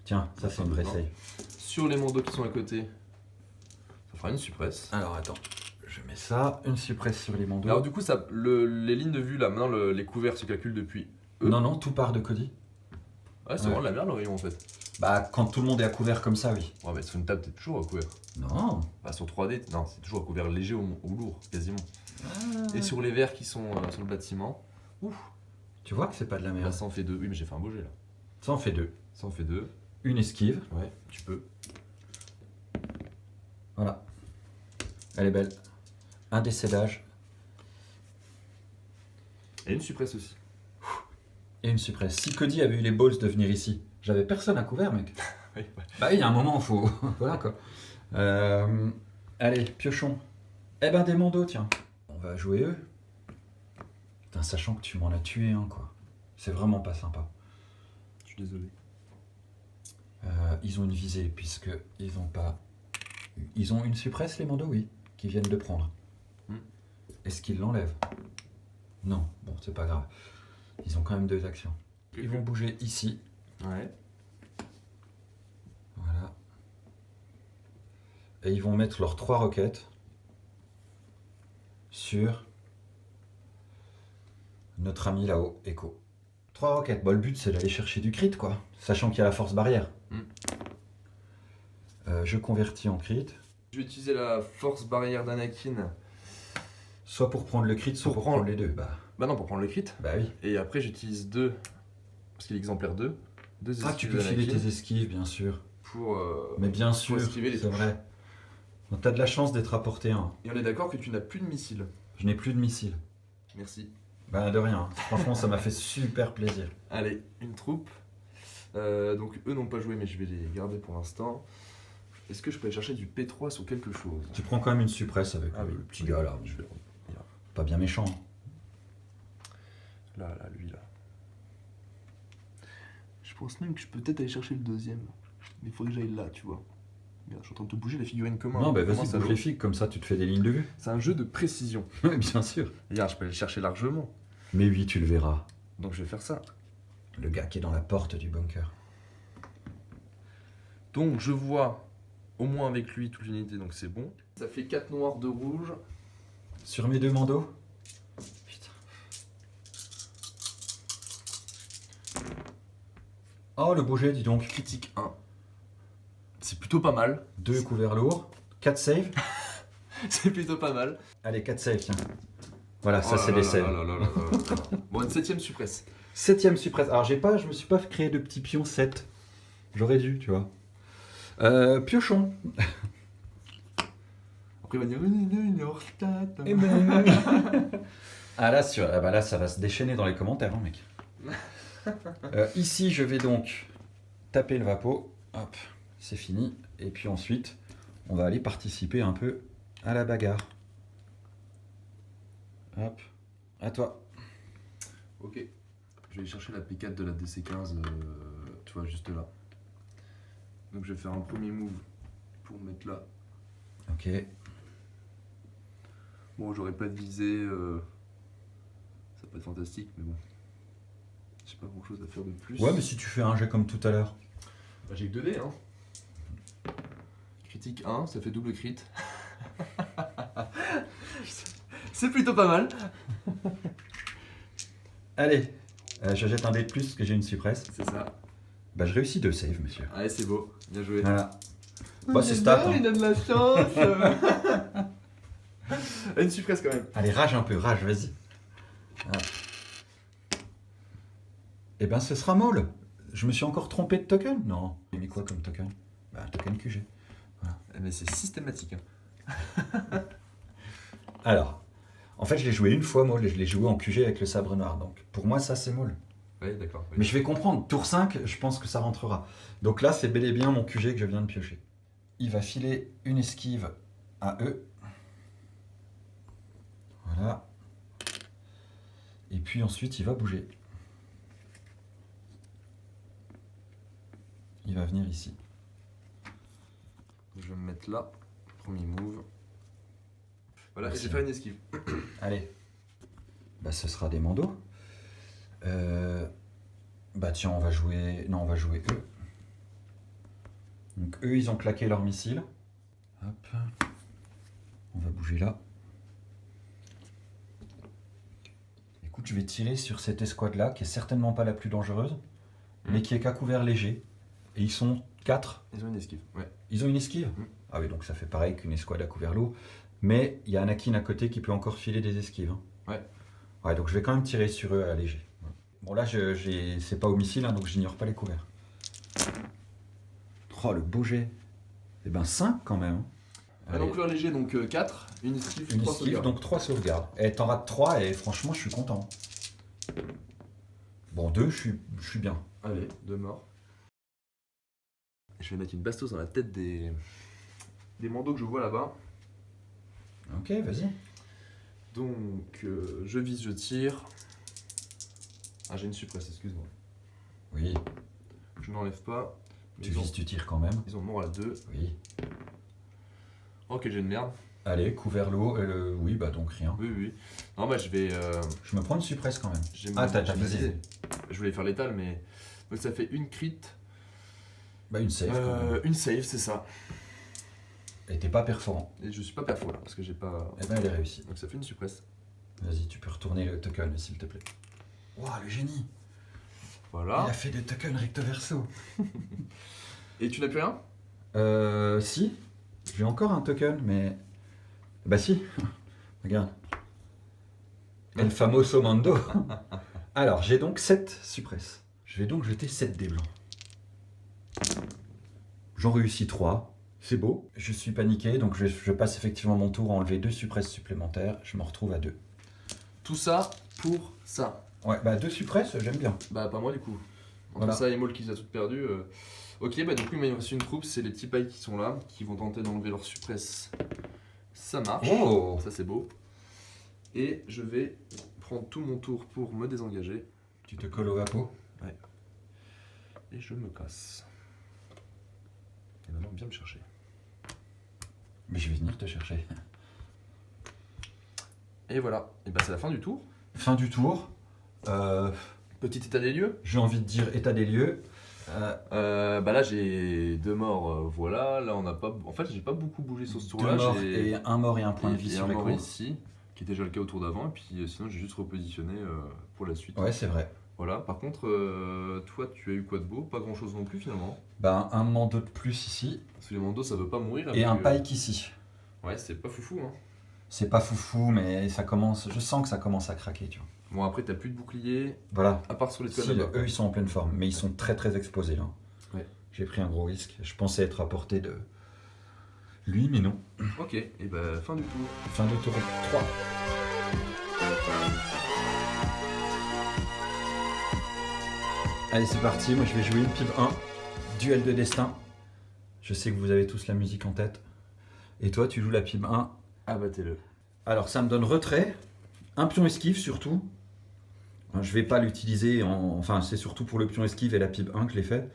Tiens, ça c'est une vraie save. Sur les manteaux qui sont à côté, ça fera une suppresse. Alors attends, je mets ça. Une suppresse sur les manteaux. Alors du coup, les lignes de vue là, maintenant les couverts se calculent depuis eux. Non, non, tout part de Cody. Ouais, c'est Ouais. vraiment de la merde le rayon en fait. Bah, quand tout le monde est à couvert comme ça, oui. Ouais, mais sur une table, t'es toujours à couvert. Non. Bah, sur 3D, non, c'est toujours à couvert léger ou lourd, quasiment. Ah. Et sur les verres qui sont sur le bâtiment, Tu vois que c'est pas de la là merde. ça en fait 2. Oui, mais j'ai fait un beau jet là. Ça en fait 2. Ça en fait 2. Une esquive. Ouais, tu peux. Voilà. Elle est belle. Un décédage Et une suppresse aussi. et une suppresse. Si Cody avait eu les balls de venir ici, j'avais personne à couvert, mec. Oui, ouais. Bah oui, il y a un moment, faut... voilà quoi. Allez, piochons. Eh ben, des mandos, tiens. On va jouer eux. Putain, sachant que tu m'en as tué un, quoi. C'est vraiment pas sympa. Je suis désolé. Ils ont une visée, puisque ils ont pas... Ils ont une suppresse, les mandos, oui, qui viennent de prendre. Est-ce qu'ils l'enlèvent? Non, bon, c'est pas grave. Ils ont quand même 2 actions. Ils vont bouger ici. Ouais. Voilà. Et ils vont mettre leurs 3 roquettes sur notre ami là-haut, Echo. 3 roquettes. Bon, le but, c'est d'aller chercher du crit, quoi. Sachant qu'il y a la force barrière. Je convertis en crit. Je vais utiliser la force barrière d'Anakin. Soit pour prendre le crit, soit pour prendre les deux. Bah non, pour prendre le crit. Bah oui. Et après, j'utilise 2, parce qu'il est exemplaire 2. 2 Ah, tu peux filer tes esquives, bien sûr. pour. Mais bien sûr, esquiver les c'est touches. vrai. Donc, t'as de la chance d'être apporté un. Et on est d'accord que tu n'as plus de missiles. Je n'ai plus de missiles. Merci. Bah de rien. Franchement, ça m'a fait super plaisir. Allez, une troupe. Donc eux n'ont pas joué, mais je vais les garder pour l'instant. Est-ce que je peux aller chercher du P3 sur quelque chose? Tu prends quand même une suppresse avec Ah oui, le petit gars là. Je vais... Pas bien méchant. Là, lui là. Je pense même que je peux peut-être aller chercher le deuxième. Mais il faudrait que j'aille là, tu vois. Regarde, je suis en train de te bouger la figurine comment? Non, bah comment vas-y, ça bouge vaut les figues, comme ça tu te fais des lignes de vue. C'est un jeu de précision. Oui, bien sûr. Regarde, je peux aller le chercher largement. Mais oui, tu le verras. Donc je vais faire ça. Le gars qui est dans la porte du bunker. Donc je vois au moins avec lui toute l'unité, donc c'est bon. Ça fait 4 noirs, 2 rouges. Sur mes 2 mandos. Putain. Oh, le beau jet, dis donc. Critique 1. C'est plutôt pas mal. 2 couverts lourds. 4 saves. C'est plutôt pas mal. Allez, 4 saves, tiens. Voilà, ça Oh c'est là des là saves. là là là là là. Bon, une 7ème suppresse. 7ème suppresse. Alors je me suis pas créé de petit pion 7. J'aurais dû, tu vois. Piochon. Après, il va dire il est hors stat. Eh ben. Ah là, là, ça va se déchaîner dans les commentaires, hein, mec. Ici, je vais donc taper le vapeau. Hop, c'est fini. Et puis ensuite, on va aller participer un peu à la bagarre. Hop, à toi. Ok. Je vais aller chercher la P4 de la DC15, tu vois, juste là. Donc je vais faire un premier move pour me mettre là. Ok. Bon, j'aurais pas de visée, ça peut être fantastique, mais bon. J'ai pas grand chose à faire de plus. Ouais, mais si tu fais un jet comme tout à l'heure. Bah, j'ai que 2 dés, hein. Critique 1, ça fait double crit. C'est plutôt pas mal. Allez, je jette un dé de plus parce que j'ai une suppresse. C'est ça. Bah, je réussis 2 saves, monsieur. Allez, c'est beau. Bien joué. Voilà. Bah, c'est stat. Hein. Il a de la chance. Une suppresse quand même. Allez, rage un peu, rage, vas-y. Ah. Eh ben, ce sera Maul. Je me suis encore trompé de token? Non. J'ai mis quoi comme token? Bah, un token QG. Mais c'est systématique. Hein. Alors, en fait, je l'ai joué une fois, Maul, et je l'ai joué en QG avec le sabre noir. Donc, pour moi, ça, c'est Maul. Oui, d'accord. Oui. Mais je vais comprendre. Tour 5, je pense que ça rentrera. Donc là, c'est bel et bien mon QG que je viens de piocher. Il va filer une esquive à eux. Voilà. Et puis ensuite, il va bouger. Il va venir ici. Je vais me mettre là. Premier move. Voilà, et Merci. je vais faire une esquive. Allez. Bah, ce sera des mandos. Bah tiens, on va jouer... Non, on va jouer eux. Donc eux, ils ont claqué leur missile. Hop. On va bouger là. Écoute, je vais tirer sur cette escouade-là, qui est certainement pas la plus dangereuse, mais qui est qu'à couvert léger. Et ils sont 4. Ils ont une esquive, ouais. Ils ont une esquive? Ah oui, donc ça fait pareil qu'une escouade à couvert lourd. Mais il y a Anakin à côté qui peut encore filer des esquives. Hein. Ouais. Ouais, donc je vais quand même tirer sur eux à léger. Bon là, c'est pas au missile, hein, donc j'ignore pas les couverts. Oh, le beau jet. Eh ben 5 quand même. Ah, donc couvert léger, donc 4, une esquive, Une 3 esquive, sauvegardes. donc 3 sauvegardes. Et t'en rates 3 et franchement, je suis content. Bon, 2, je suis bien. Allez, 2 morts. Je vais mettre une bastos dans la tête des mandos que je vois là-bas. Ok, vas-y. Donc, je vise, je tire. Ah, j'ai une suppresse, excuse-moi. Oui, Je n'enlève pas. Mais tu ils ont- vises, tu tires quand même. Ils ont mort à 2. Oui. Ok, j'ai une merde. Allez, couvert l'eau. Oui, bah donc rien. Oui, oui. Non, bah je vais. Je me prends une suppresse quand même. j'ai Ah, mon- t'as j'ai visé. visé. Je voulais faire létal, mais. Donc ça fait une crit. Bah une save quand même. Une save, c'est ça. Et t'es pas perforant. Et je suis pas perfo là, parce que j'ai pas. Eh ben elle est réussie. Donc ça fait une suppresse. Vas-y, tu peux retourner le token s'il te plaît. Waouh, le génie. Voilà. Il a fait des tokens recto verso. Et tu n'as plus rien? Si. J'ai encore un token, mais... Bah si. Regarde. El famoso mando. Alors, j'ai donc 7 suppresses. Je vais donc jeter 7 dés blancs. J'en réussis 3. C'est beau. Je suis paniqué, donc je passe effectivement mon tour à enlever 2 suppresses supplémentaires. Je me retrouve à 2. Tout ça pour ça. Ouais, bah 2 suppresses, j'aime bien. Bah pas moi du coup. Entre Voilà. ça et Maul qui les a toutes perdues. Ok, bah du coup il m'a reçu une troupe, c'est les petits pailles qui sont là, qui vont tenter d'enlever leur suppresse. Ça marche. Oh. Ça c'est beau. Et je vais prendre tout mon tour pour me désengager. Tu te colles au vapeau. Et je me casse. Et maintenant viens me chercher. Mais je vais venir te chercher. Et voilà. Et bah c'est la fin du tour. Fin du tour. Petit état des lieux. J'ai envie de dire état des lieux. Bah là j'ai 2 morts, voilà. Là on n'a pas. En fait j'ai pas beaucoup bougé sur ce 2 tour-là. morts J'ai- et un mort et un point de vie et sur un les mort coups. ici, qui était déjà le cas au tour d'avant. Et puis sinon j'ai juste repositionné pour la suite. Ouais, c'est vrai. Voilà. Par contre, toi tu as eu quoi de beau? Pas grand-chose non plus finalement. Ben, un mando de plus ici Parce que les mandos ça veut pas mourir. et un avec, pike ici. Ouais, c'est pas foufou hein. C'est pas foufou, mais ça commence. Je sens que ça commence à craquer, tu vois. Bon après t'as plus de bouclier, Voilà. à part sur les Si, squads là-bas. eux, ils sont en pleine forme, mais ils sont très très exposés là. Ouais. J'ai pris un gros risque. Je pensais être à portée de lui, mais non. Ok, et bah fin du tour. Fin du tour 3. Allez, c'est parti. Moi, je vais jouer une pipe 1. Duel de destin. Je sais que vous avez tous la musique en tête. Et toi, tu joues la pipe 1. Abattez-le. Alors, ça me donne retrait. Un pion esquive surtout. Je vais pas l'utiliser, enfin c'est surtout pour le pion esquive et la pibe 1 que je l'ai fait.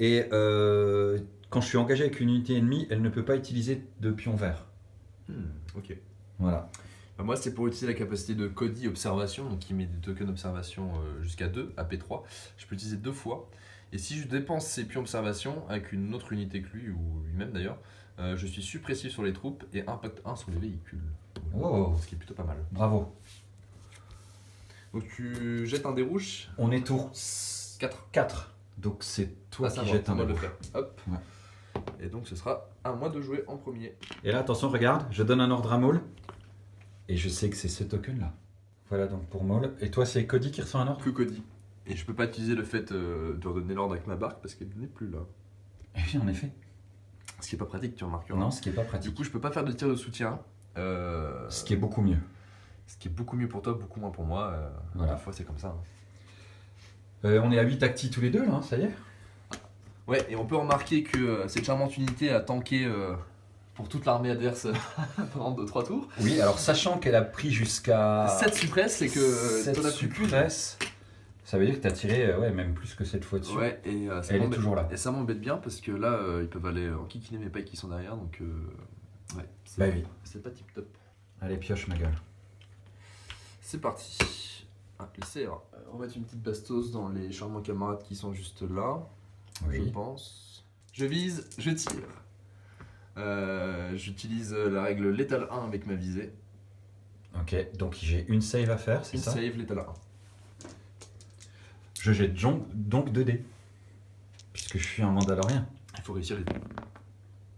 Et quand je suis engagé avec une unité ennemie, elle ne peut pas utiliser de pion vert. Ok. Voilà. Bah, moi, c'est pour utiliser la capacité de Cody Observation, donc qui met des tokens d'observation jusqu'à 2, AP3. Je peux l'utiliser 2 fois. Et si je dépense ces pions observation avec une autre unité que lui, ou lui-même d'ailleurs, je suis suppressif sur les troupes et impact 1 sur les véhicules. Wow. Ce qui est plutôt pas mal. Bravo. Donc tu jettes un dé rouge. On est tour 4. 4. Donc c'est toi qui jettes un de dé le rouge. faire. Hop. Ouais. Et donc ce sera à moi de jouer en premier. Et là, attention, regarde, je donne un ordre à Maul. Et je sais que c'est ce token là. Voilà donc pour Maul. Et toi, c'est Cody qui reçoit un ordre? Que Cody. Et je peux pas utiliser le fait de redonner l'ordre avec ma barque parce qu'elle n'est plus là. Et oui, en effet. Ce qui est pas pratique, tu remarques. Non, ce qui est pas Du pratique. coup, je peux pas faire de tir de soutien. Ce qui est beaucoup mieux. Ce qui est beaucoup mieux pour toi, beaucoup moins pour moi. Voilà. Parfois, c'est comme ça. On est à 8 actis tous les deux là, ça y est. Ouais, et on peut remarquer que cette charmante unité a tanké pour toute l'armée adverse pendant 2-3 tours. Oui, alors sachant qu'elle a pris jusqu'à 7 suppresses, c'est que 7 t'en as plus qu'une. suppresses, ça veut dire que tu as tiré même plus que 7 fois dessus. Ouais, et ça Elle est m'embête- toujours là. Et ça m'embête bien parce que là, ils peuvent aller enquiquiner mes pailles qui sont derrière, donc ouais, c'est Bah oui. c'est pas tip top. Allez, pioche ma gueule. C'est parti. Ah, le CR. On va mettre une petite bastos dans les charmants camarades qui sont juste là, je Oui. pense. Je vise, je tire. J'utilise la règle létale 1 avec ma visée. Ok, donc j'ai une save à faire, c'est Une ça? save létale 1. Je jette donc 2 dés. Puisque je suis un Mandalorien. Il faut réussir les deux.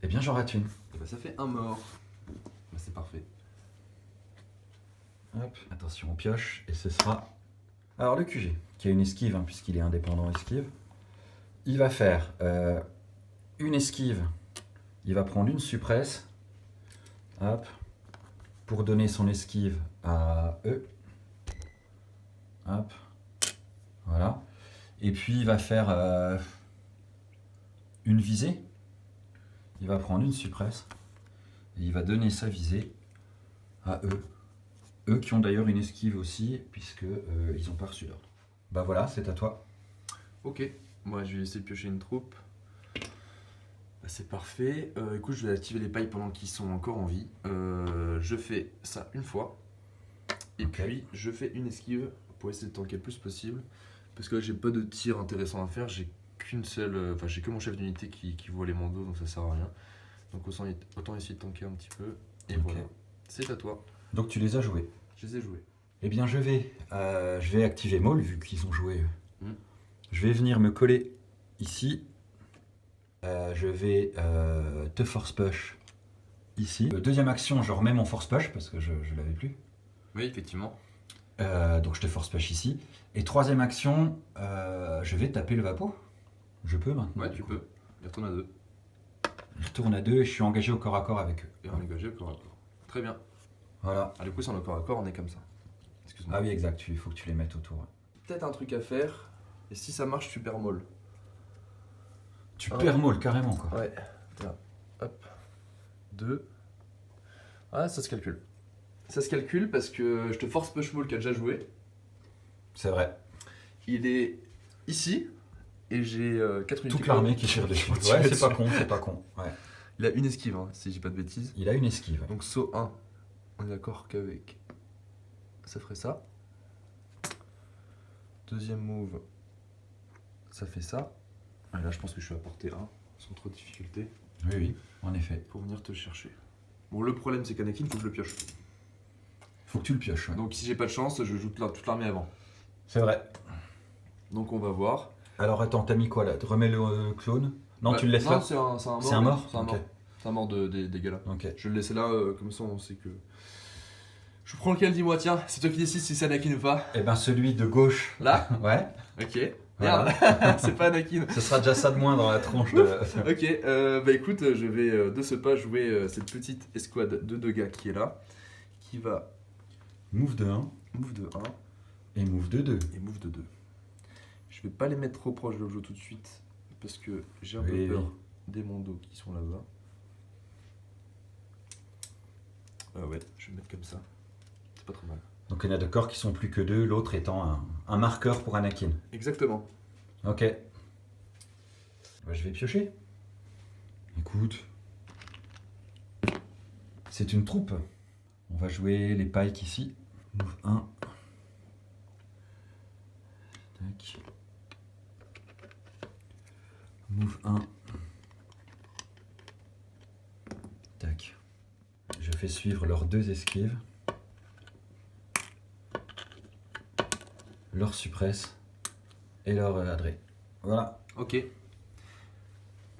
Eh bien, j'en rate une. Et bah ça fait un mort. Bah, c'est parfait. Hop, attention, on pioche, et ce sera... Alors le QG, qui a une esquive, puisqu'il est indépendant esquive, il va faire une esquive, il va prendre une suppresse, hop, pour donner son esquive à E, hop, voilà, et puis il va faire une visée, il va prendre une suppresse, et il va donner sa visée à E. Eux qui ont d'ailleurs une esquive aussi, puisque ils n'ont pas reçu d'ordre. Bah voilà, c'est à toi. Ok, moi je vais essayer de piocher une troupe. Bah, c'est parfait. Écoute, je vais activer les pailles pendant qu'ils sont encore en vie. Je fais ça une fois. Et Ok. puis je fais une esquive pour essayer de tanker le plus possible. Parce que là j'ai pas de tir intéressant à faire. J'ai qu'une seule. Enfin j'ai que mon chef d'unité qui voit les mandos, donc ça sert à rien. Donc autant essayer de tanker un petit peu. Et Ok. voilà. C'est à toi. Donc tu les as joués. Je les ai joués. Eh bien je vais activer Maul, vu qu'ils ont joué. Mm. Je vais venir me coller ici. Je vais te force push ici. Deuxième action, je remets mon force push, parce que je l'avais plus. Oui, effectivement. Donc je te force push ici. Et troisième action, je vais taper le vapeau. Je peux maintenant. Ouais, tu peux. Il retourne à 2. Je retourne à 2 et je suis engagé au corps à corps avec eux. Et on est engagé au corps à corps. Très bien. Voilà. Ah, du coup, si on est au corps à corps, on est comme ça. Excuse-moi. Ah oui, exact, il faut que tu les mettes autour. Peut-être un truc à faire. Et si ça marche, tu perds molle. Tu Ah. perds Maul carrément quoi. Ouais. Là. Hop. 2. Ah, ça se calcule. Ça se calcule parce que je te force push molle qui a déjà joué. C'est vrai. Il est ici. Et j'ai 4 unités. Toute l'armée qui tire dessus. Qui Ouais, tire c'est pas dessus. con, c'est pas con. Ouais. Il a une esquive, hein, si j'ai pas de bêtises. Il a une esquive. Donc saut 1. On est d'accord qu'avec. Ça ferait ça. Deuxième move. Ça fait ça. Et là, je pense que je suis à portée 1. Sans trop de difficulté. Oui, oui, en effet. Pour venir te chercher. Bon, le problème, c'est qu'Anakin, faut que je le pioche. Faut que tu le pioches. Ouais. Donc si j'ai pas de chance, je joue toute l'armée avant. C'est vrai. Donc on va voir. Alors attends, t'as mis quoi là? Remets le clone? Non, Ouais, tu le laisses non, là? c'est un mort. C'est un mort? C'est un mort. Ok. C'est un mort des gars là. Ok. Je vais le laisser là, comme ça on sait que. Je prends lequel, dis-moi, tiens, c'est toi qui décides si c'est Anakin ou pas. Eh ben celui de gauche. Là. Ouais. Ok. Voilà. Merde, c'est pas Anakin. Ce sera déjà ça de moins dans la tronche de... Ok, bah écoute, je vais de ce pas jouer cette petite escouade de 2 gars qui est là. Qui va Move de 1 move de 1 et move de 2. et move de 2. Je vais pas les mettre trop proches de l'objet tout de suite. Parce que j'ai un peu Oui, peur oui. des mondos qui sont là-bas. Ah ouais, je vais mettre comme ça. C'est pas trop mal. Donc Donc on est d'accord qu'ils sont plus que deux, l'autre étant un marqueur pour Anakin. Exactement. Ok. Bah, je vais piocher. Écoute. C'est une troupe. On va jouer les pikes ici. Move 1. Tac. Move 1. Tac. Je fais suivre leurs 2 esquives. Leur suppresse. Et leur adré. Voilà. Ok.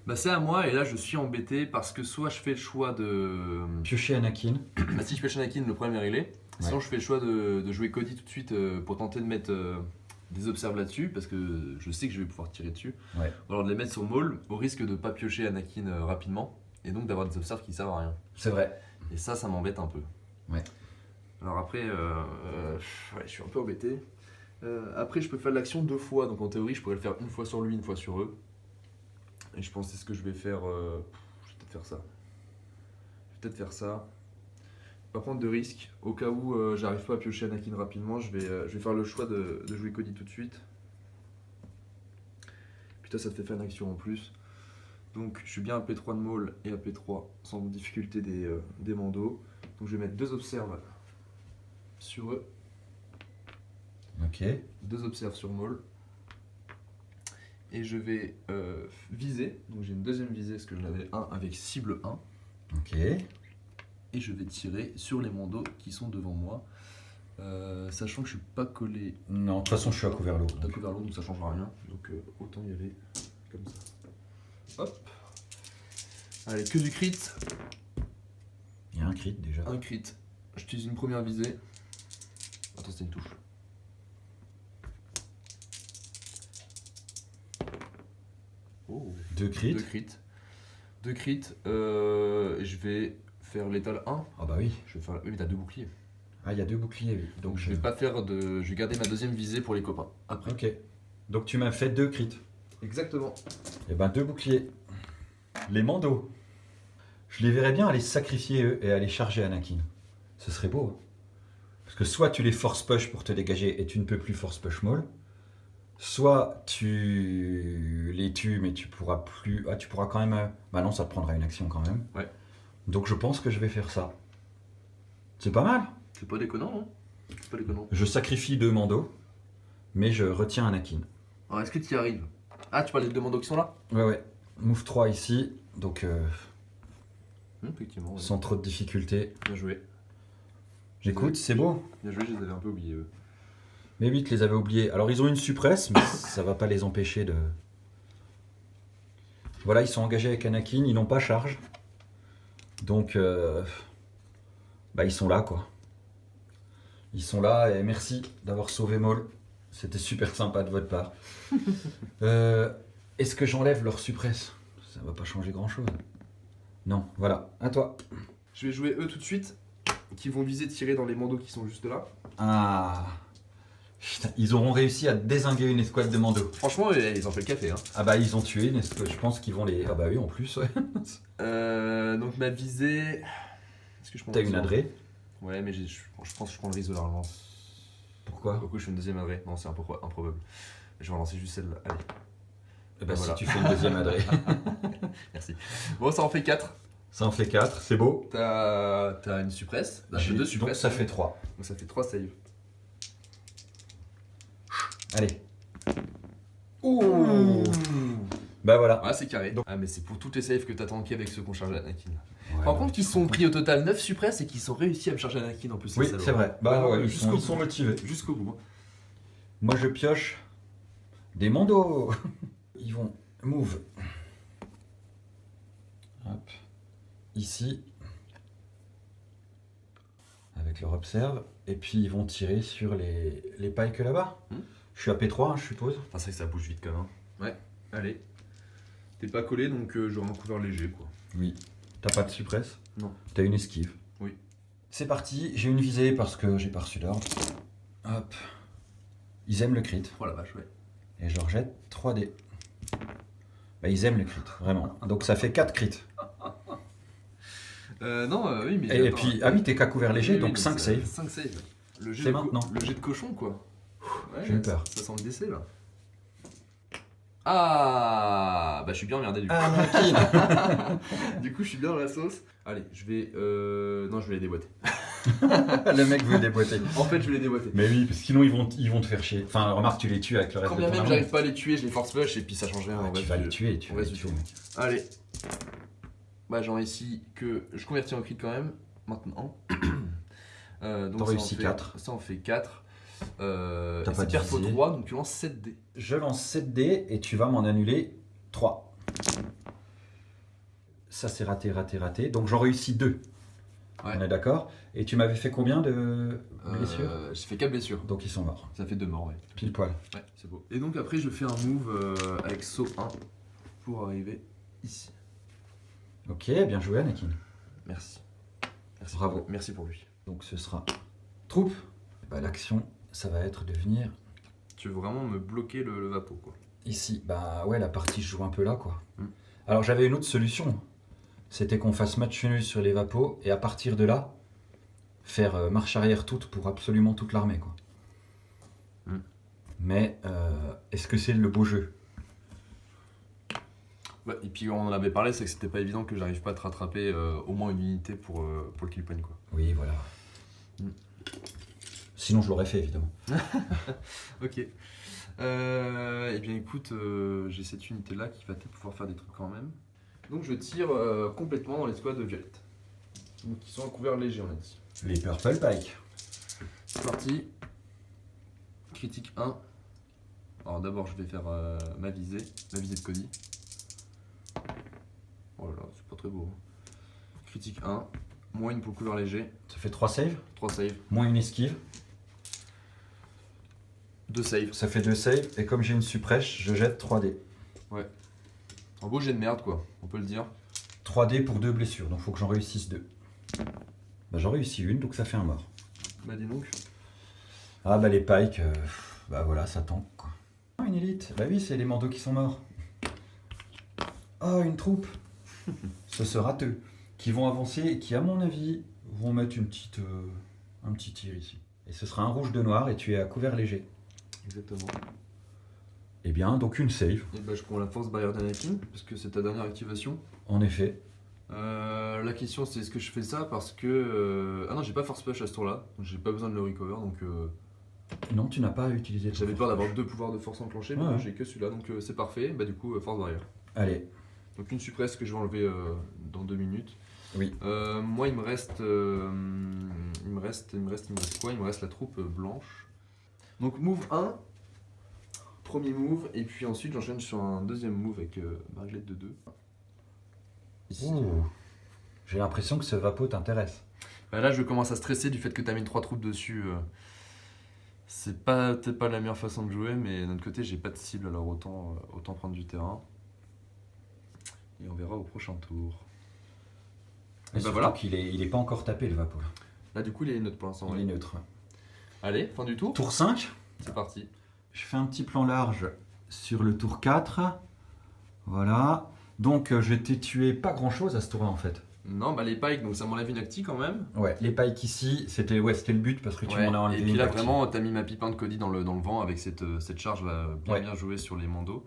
Bah c'est à moi et là je suis embêté parce que soit je fais le choix de... Piocher Anakin. Bah si je pioche Anakin, le problème est réglé. Sinon je fais le choix de jouer Cody tout de suite pour tenter de mettre des observes là-dessus parce que je sais que je vais pouvoir tirer dessus. Ouais. Ou alors de les mettre sur Maul au risque de ne pas piocher Anakin rapidement et donc d'avoir des observes qui servent à rien. C'est vrai. Et ça m'embête un peu. Ouais. Alors après, ouais, je suis un peu embêté. Après je peux faire l'action 2 fois, donc en théorie je pourrais le faire une fois sur lui, une fois sur eux. Et je pense que c'est ce que je vais faire. Je vais peut-être faire ça. Je vais pas prendre de risques. Au cas où j'arrive pas à piocher Anakin rapidement, je vais faire le choix de jouer Cody tout de suite. Putain, ça te fait faire une action en plus. Donc je suis bien à P3 de Maul et à P3 sans difficulté des mandos. Donc je vais mettre 2 observes sur eux. Ok. 2 observes sur Maul. Et je vais viser. Donc j'ai une deuxième visée parce que j'en avais un avec cible 1. Ok. Et je vais tirer sur les mandos qui sont devant moi. Sachant que je suis pas collé. Non, de toute façon, je suis à couvert l'eau. T'as couvert l'eau donc ça changera rien. Donc autant y aller comme ça. Hop. Allez, que du crit. Il y a un crit déjà. Un crit. J'utilise une première visée. Attends, c'est une touche. Oh. 2 crits. 2 crits. 2 crits. Je vais faire l'étal 1. Ah bah oui. Je vais faire... Oui, mais t'as 2 boucliers. Ah, il y a 2 boucliers, oui. Donc je vais pas faire de... Je vais garder ma deuxième visée pour les copains. Après. Ok. Donc tu m'as fait 2 crits. Exactement. Et ben 2 boucliers. Les mandos. Je les verrais bien aller se sacrifier eux et aller charger Anakin. Ce serait beau. Hein. Parce que soit tu les force push pour te dégager et tu ne peux plus force push Maul. Soit tu les tues mais tu pourras plus... Ah, tu pourras quand même... Bah non, ça te prendra une action quand même. Ouais. Donc je pense que je vais faire ça. C'est pas mal. C'est pas déconnant, non? C'est pas déconnant. Je sacrifie 2 mandos, mais je retiens Anakin. Alors est-ce que tu y arrives? Ah, tu parles des 2 mandos qui sont là? Ouais, ouais. Move 3 ici, donc Effectivement. Ouais. sans trop de difficulté. Bien joué. J'écoute, c'est beau. Bien joué, je les avais un peu oubliés eux. Mais oui, tu les avais oubliés. Alors ils ont une suppresse, mais ça va pas les empêcher de... Voilà, ils sont engagés avec Anakin, ils n'ont pas charge. Donc, bah ils sont là, quoi. Ils sont là, et merci d'avoir sauvé Maul. C'était super sympa de votre part. Est-ce que j'enlève leur suppresse? Ça va pas changer grand-chose. Non, voilà, à toi. Je vais jouer eux tout de suite, qui vont viser tirer dans les mandos qui sont juste là. Ah... Putain, ils auront réussi à dézinguer une escouade de mandos. Franchement, ils ont fait le café. Hein. Ah bah ils ont tué une escouade, je pense qu'ils vont les... Ah bah oui, en plus, ouais. Donc ma visée... Est-ce que je prends T'as une adrée? Ouais, mais je pense que je prends le risque de la relance. Pourquoi? Pourquoi je fais une deuxième adrée? Non, c'est un peu improbable. Je vais relancer juste celle-là. Allez. Eh bah voilà. si tu fais une deuxième adrée. Merci. Bon, ça en fait 4. Ça en fait 4, c'est beau. T'as une suppresse. J'ai 2 donc suppresses. ça fait 3. Donc ça fait 3 saves. Allez. Ouh. Bah voilà. Ouais, c'est carré. Ah, mais c'est pour tous les saves que t'as tanké avec ceux qu'on charge Anakin. Ouais, Par contre, qu'ils sont pris au total 9 suppresses et qu'ils ont réussi à me charger Anakin en plus. Oui, les salauds. c'est vrai. Bah ouais, ils jusqu'au sont bout. motivés. Jusqu'au bout. Moi je pioche des mandos. Ils vont move. Hop. Ici. Avec leur observe. Et puis ils vont tirer sur les pikes là-bas. Je suis à P3, hein, je suppose. Enfin, c'est vrai que ça bouge vite quand même. Ouais, allez. T'es pas collé donc j'aurai un couvert léger quoi. Oui. T'as pas de suppresse? Non. T'as une esquive? Oui. C'est parti, j'ai une visée parce que j'ai pas reçu d'ordre. Hop. Ils aiment le crit. Oh la vache, ouais. Et je rejette 3D. Bah, ils aiment le crit, vraiment. Donc ça fait 4 crits. Non, oui, mais. Et puis, ah oui, t'es qu'à couvert léger, donc 5 saves. 5 saves. C'est maintenant. Le jet de cochon, quoi. Ouais, J'ai eu peur. Ça sent le décès, là. Ah, bah je suis bien emmerdé du coup. Anakin. Du coup, je suis bien dans la sauce. Allez, je vais... Non, je vais les déboîter. Le mec veut déboîter. En fait, je vais les déboîter. Mais oui, parce que sinon ils vont te faire chier. Enfin, remarque, tu les tues avec le reste Quand de bien ton même armée. j'arrive pas à les tuer, je les force push et puis ça change rien. Ouais, en tu vrai, vas les tuer, tu on vas va les se tuer. tuer. Allez. Bah j'en réussis que... Je convertis en crit quand même, maintenant. Donc T'en réussis 4. Ça en fait 4. T'as Et pas c'est perfo divisé. 3, donc tu lances 7 dés. Je lance 7 dés et tu vas m'en annuler 3. Ça c'est raté, raté, raté. Donc j'en réussis 2. Ouais. On est d'accord? Et tu m'avais fait combien de blessures? J'ai fait 4 blessures. Donc ils sont morts. Ça fait 2 morts, ouais. Pile poil. Ouais, c'est beau. Et donc après, je fais un move avec saut 1 pour arriver ici. Ok, bien joué Anakin. Merci. Bravo. Merci pour lui. Donc ce sera troupe. Bah, l'action, ça va être de venir Tu veux vraiment me bloquer le vapo, quoi. ici. Bah ouais, la partie se joue un peu là, quoi. Mm. Alors j'avais une autre solution. C'était qu'on fasse match nul sur les vapos et à partir de là, faire marche arrière toute pour absolument toute l'armée, quoi. Mm. Mais est-ce que c'est le beau jeu? Ouais, et puis on en avait parlé, c'est que c'était pas évident que j'arrive pas à te rattraper au moins une unité pour le kill point, quoi. Oui, voilà. Mm. Sinon, je l'aurais fait, évidemment. Ok. Eh bien écoute, j'ai cette unité là qui va peut-être pouvoir faire des trucs quand même. Donc je tire complètement dans l'escouade de Violette. Donc ils sont en couvert léger, on a dit. Les Purple Pike. C'est parti. Critique 1. Alors d'abord je vais faire ma visée de Cody. Oh là là, c'est pas très beau. Critique 1. Moins une pour le couvert léger. Ça fait 3 saves, 3 saves. moins une esquive. 2 saves. Ça fait 2 saves, et comme j'ai une supprèche, je jette 3 dés. Un beau jet de merde, quoi, on peut le dire. 3 dés pour 2 blessures, donc faut que j'en réussisse 2. Bah j'en réussis une, donc ça fait un mort. Bah dis donc. Ah bah les pikes, bah voilà, ça tank quoi. Ah, une élite, bah oui, c'est les manteaux qui sont morts. Oh, une troupe. Ce sera eux, qui vont avancer et qui, à mon avis, vont mettre un petit tir ici. Et ce sera un rouge de noir et tu es à couvert léger. Exactement. Eh bien, donc une save, Et bah je prends la force barrière d'Anakin, parce que c'est ta dernière activation. en effet. La question c'est est-ce que je fais ça parce que... Ah non, j'ai pas force push à ce tour-là, donc j'ai pas besoin de le recover, donc... Non, tu n'as pas à utiliser. J'avais peur d'avoir 2 pouvoirs de force enclenchés, mais Ouais. j'ai que celui-là, donc c'est parfait. Bah du coup, force barrière. Allez, Donc une suppresse que je vais enlever dans 2 minutes. oui. Moi il me reste quoi? Il me reste la troupe blanche. Donc move 1, premier move, et puis ensuite j'enchaîne sur un deuxième move avec Maglette de 2. Ici. Ouh. J'ai l'impression que ce vapo t'intéresse. Bah là je commence à stresser du fait que t'as mis 3 troupes dessus. C'est peut-être pas la meilleure façon de jouer, mais d'un autre côté j'ai pas de cible, alors autant prendre du terrain. Et on verra au prochain tour. Et bah Surtout voilà. qu'il il est pas encore tapé le vapo là. Là du coup il est neutre pour l'instant. Il ouais. est neutre. Allez, fin du tour. Tour 5. C'est parti. Je fais un petit plan large sur le tour 4. Voilà. Donc je t'ai tué pas grand chose à ce tour-là en fait. Non, bah les pikes, donc ça m'enlève une acti quand même. Ouais, les pikes ici, c'était le but parce que tu Ouais. m'en as enlevé Et puis une là active. vraiment t'as mis ma pipin de Cody dans le vent avec cette charge là bien Ouais. bien jouée sur les mandos.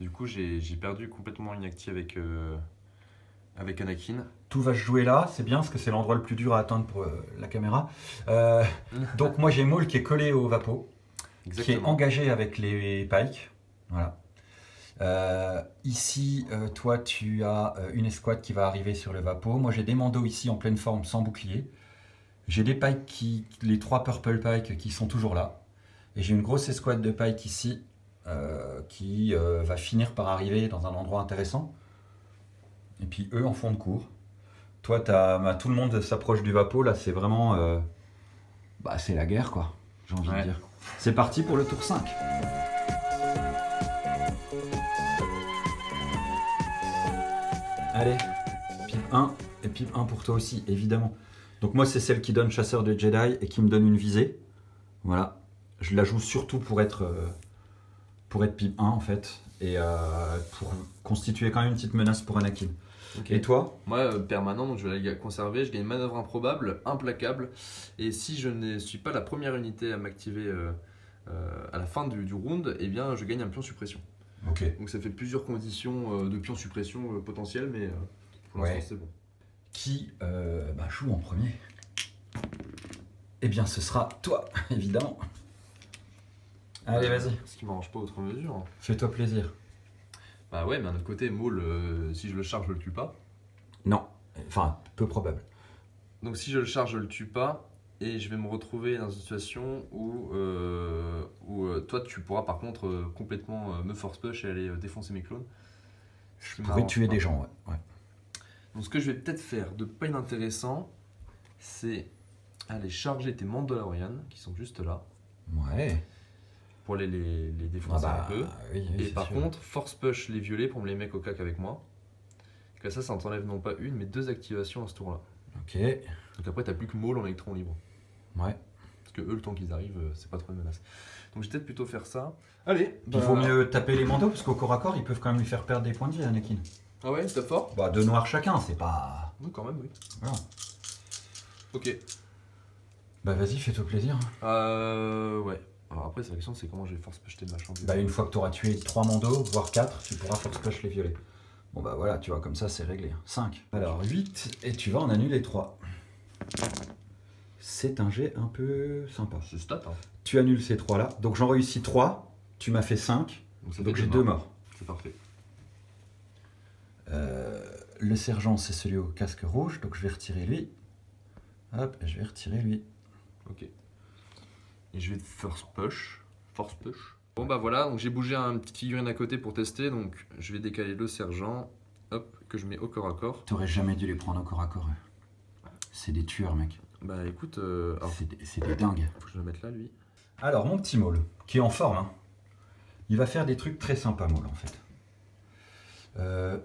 Du coup j'ai perdu complètement une acti avec Anakin. Tout va se jouer là, c'est bien parce que c'est l'endroit le plus dur à atteindre pour la caméra. Donc moi j'ai Maul qui est collé au vapo, qui est engagé avec les pikes. Voilà. Ici, toi tu as une escouade qui va arriver sur le vapo. Moi j'ai des mandos ici en pleine forme sans bouclier. J'ai des pikes les 3 purple pikes qui sont toujours là. Et j'ai une grosse escouade de pikes ici qui va finir par arriver dans un endroit intéressant. Et puis eux en fond de cours. Toi, tout le monde s'approche du vapo. Là, c'est vraiment... bah, c'est la guerre, quoi. J'ai envie de dire. C'est parti pour le tour 5. Allez, pipe 1 et pipe 1 pour toi aussi, évidemment. Donc moi, c'est celle qui donne chasseur de Jedi et qui me donne une visée. Voilà. Je la joue surtout pour être pipe 1, en fait. Et pour constituer quand même une petite menace pour Anakin. Ok. Et toi? Moi, permanent, donc je vais la conserver. Je gagne manœuvre improbable, implacable. Et si je ne suis pas la première unité à m'activer à la fin du round, eh bien, je gagne un pion suppression. Ok. Donc ça fait plusieurs conditions de pion suppression potentielles, mais pour l'instant, Ouais. c'est bon. Qui joue en premier? Eh bien, ce sera toi, évidemment. Allez, vas-y, Ce qui m'arrange pas outre mesure. fais-toi plaisir. Bah ouais, mais d'un autre côté, Maul, si je le charge, je le tue pas. Non, enfin, peu probable. Donc si je le charge, je le tue pas. Et je vais me retrouver dans une situation où, toi, tu pourras par contre complètement me force push et aller défoncer mes clones. Je pourrais tuer des gens, ouais. Donc ce que je vais peut-être faire de pas inintéressant, c'est aller charger tes Mandalorian qui sont juste là Ouais. pour aller les défoncer un peu. Oui, Et c'est par sûr. contre, force push les violets pour me les mettre au cac avec moi. Comme ça t'enlève non pas une mais deux activations à ce tour-là. Ok, Donc après, t'as plus que Maul en électron libre. ouais. Parce que eux, le temps qu'ils arrivent, c'est pas trop une menace. Donc je vais peut-être plutôt faire ça. Allez, Il vaut mieux taper les mandos, parce qu'au corps à corps, ils peuvent quand même lui faire perdre des points de vie, Anakin. Ah ouais, tape fort. Bah, 2 noirs chacun, c'est pas... Oui, quand même, oui. Voilà. Ok. Bah, vas-y, fais-toi plaisir. Ouais. Alors après, la question, c'est comment je vais force push tes machins. Bah, une fois que tu auras tué 3 mandos, voire 4, tu pourras force push les violets. Bon, bah voilà, tu vois, comme ça, c'est réglé. 5. Alors, 8, et tu vas en annuler 3. C'est un jet un peu sympa. C'est stat, hein. Tu annules ces 3-là. Donc, j'en réussis 3, tu m'as fait 5, Ça donc fait j'ai 2 morts. C'est parfait. Le sergent, c'est celui au casque rouge, donc je vais retirer lui. Hop, je vais retirer lui. Ok. Et je vais force push. Force push. Bon bah voilà, donc j'ai bougé une petite figurine à côté pour tester, donc je vais décaler le sergent. Hop, que je mets au corps à corps. T'aurais jamais dû les prendre au corps à corps. C'est des tueurs, mec. Bah écoute, alors C'est des dingues. faut que je le mette là lui. Alors, mon petit Maul, qui est en forme, hein, il va faire des trucs très sympas, Maul, en fait.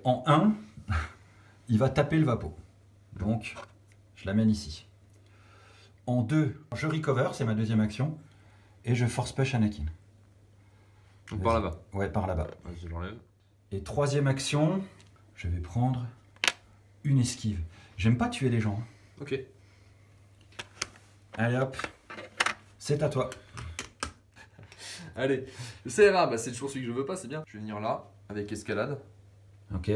En 1, il va taper le vapeau. Donc, je l'amène ici. En 2, je recover, c'est ma deuxième action, et je force push Anakin. Donc par là-bas. Ouais, par là-bas. Vas-y, j'enlève. Et troisième action, je vais prendre une esquive. J'aime pas tuer les gens. Hein. Ok. Allez hop, c'est à toi. Allez, le CRA, bah c'est toujours celui que je veux pas, c'est bien. Je vais venir là, avec escalade. Ok.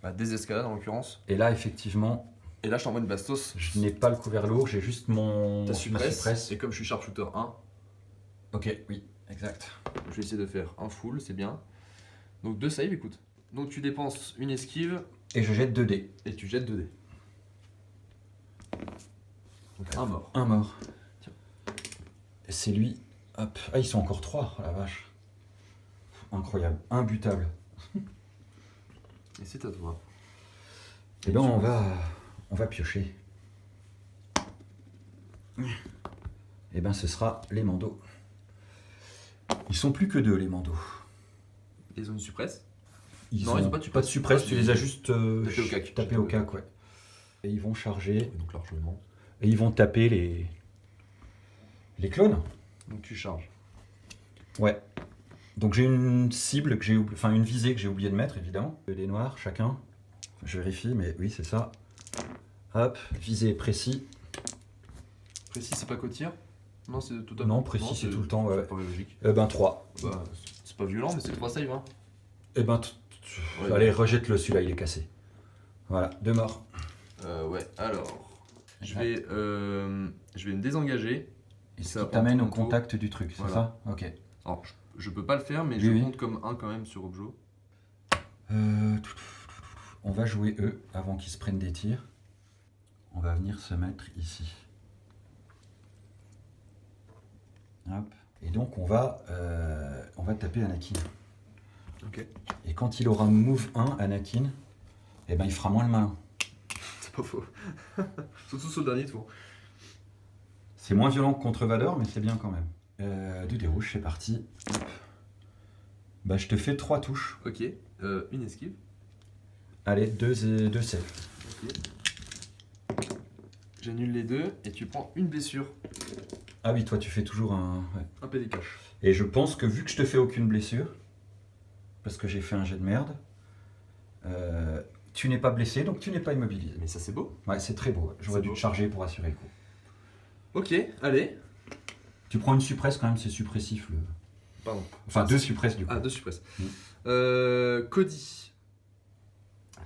Bah désescalade en l'occurrence. Et là, effectivement, Et là, je t'envoie une bastos. je n'ai pas le couvert lourd, j'ai juste Ta ma suppresse. suppresse. Et comme je suis sharpshooter 1, Ok, oui, exact. je vais essayer de faire un full, c'est bien. Donc 2 save, écoute. Donc tu dépenses une esquive Et je jette 2 dés. et tu jettes 2 dés. Donc un mort. Un mort. Tiens. Et c'est lui. Hop. Ah, ils sont encore 3, oh la vache. Incroyable. Imbutable. Et c'est à toi. Et ben on va piocher. Et ben ce sera les mandos. Ils sont plus que 2 les mandos. Ils ont une suppresse. Ils Non, ont ils ont pas de suppresse. suppresse, tu les as juste Tapés au cac. tapés au cac, ouais. Et ils vont charger, Donc largement. et ils vont taper les clones. Donc tu charges. Ouais. Donc j'ai une cible que j'ai oublié, enfin une visée que j'ai oublié de mettre évidemment. Des noirs chacun. Je vérifie, mais oui c'est ça. Hop, visée précis. Précis, c'est pas qu'au tir. Non, c'est tout à Non, précis, c'est tout le temps, ouais. C'est pas logique. Ben 3. Bah, c'est pas violent, mais c'est 3 saves. Hein. Et ben Ouais. allez, rejette-le, celui-là il est cassé. Voilà, 2 morts. Ouais, alors. Je vais me désengager. Et Ça ça t'amène au prend ton tour. contact du truc, c'est Voilà. ça? Ok. Alors, je peux pas le faire, mais Oui, je oui. compte comme 1 quand même sur Objo. On va jouer eux avant qu'ils se prennent des tirs. On va venir se mettre ici. Hop. Et donc on va taper Anakin. Ok. Et quand il aura move 1, Anakin, eh ben il fera moins le malin. C'est pas faux. Surtout sur le dernier tour. C'est moins violent que contre Vador, mais c'est bien quand même. 2 dés rouges, c'est parti. Hop. Bah je te fais 3 touches. Ok. Une esquive. Allez, 2 save. Ok. J'annule les deux et tu prends une blessure. Ah oui, toi tu fais toujours un... ouais. Un PD cash. Et je pense que vu que je te fais aucune blessure, parce que j'ai fait un jet de merde, tu n'es pas blessé, donc tu n'es pas immobilisé. Mais ça c'est beau. Ouais, c'est très beau. J'aurais C'est dû beau. te charger pour assurer le coup. Ok, allez. Tu prends une suppresse quand même, c'est suppressif. Pardon. Enfin, deux suppresses du coup. Ah, deux suppresses. Mm. Cody.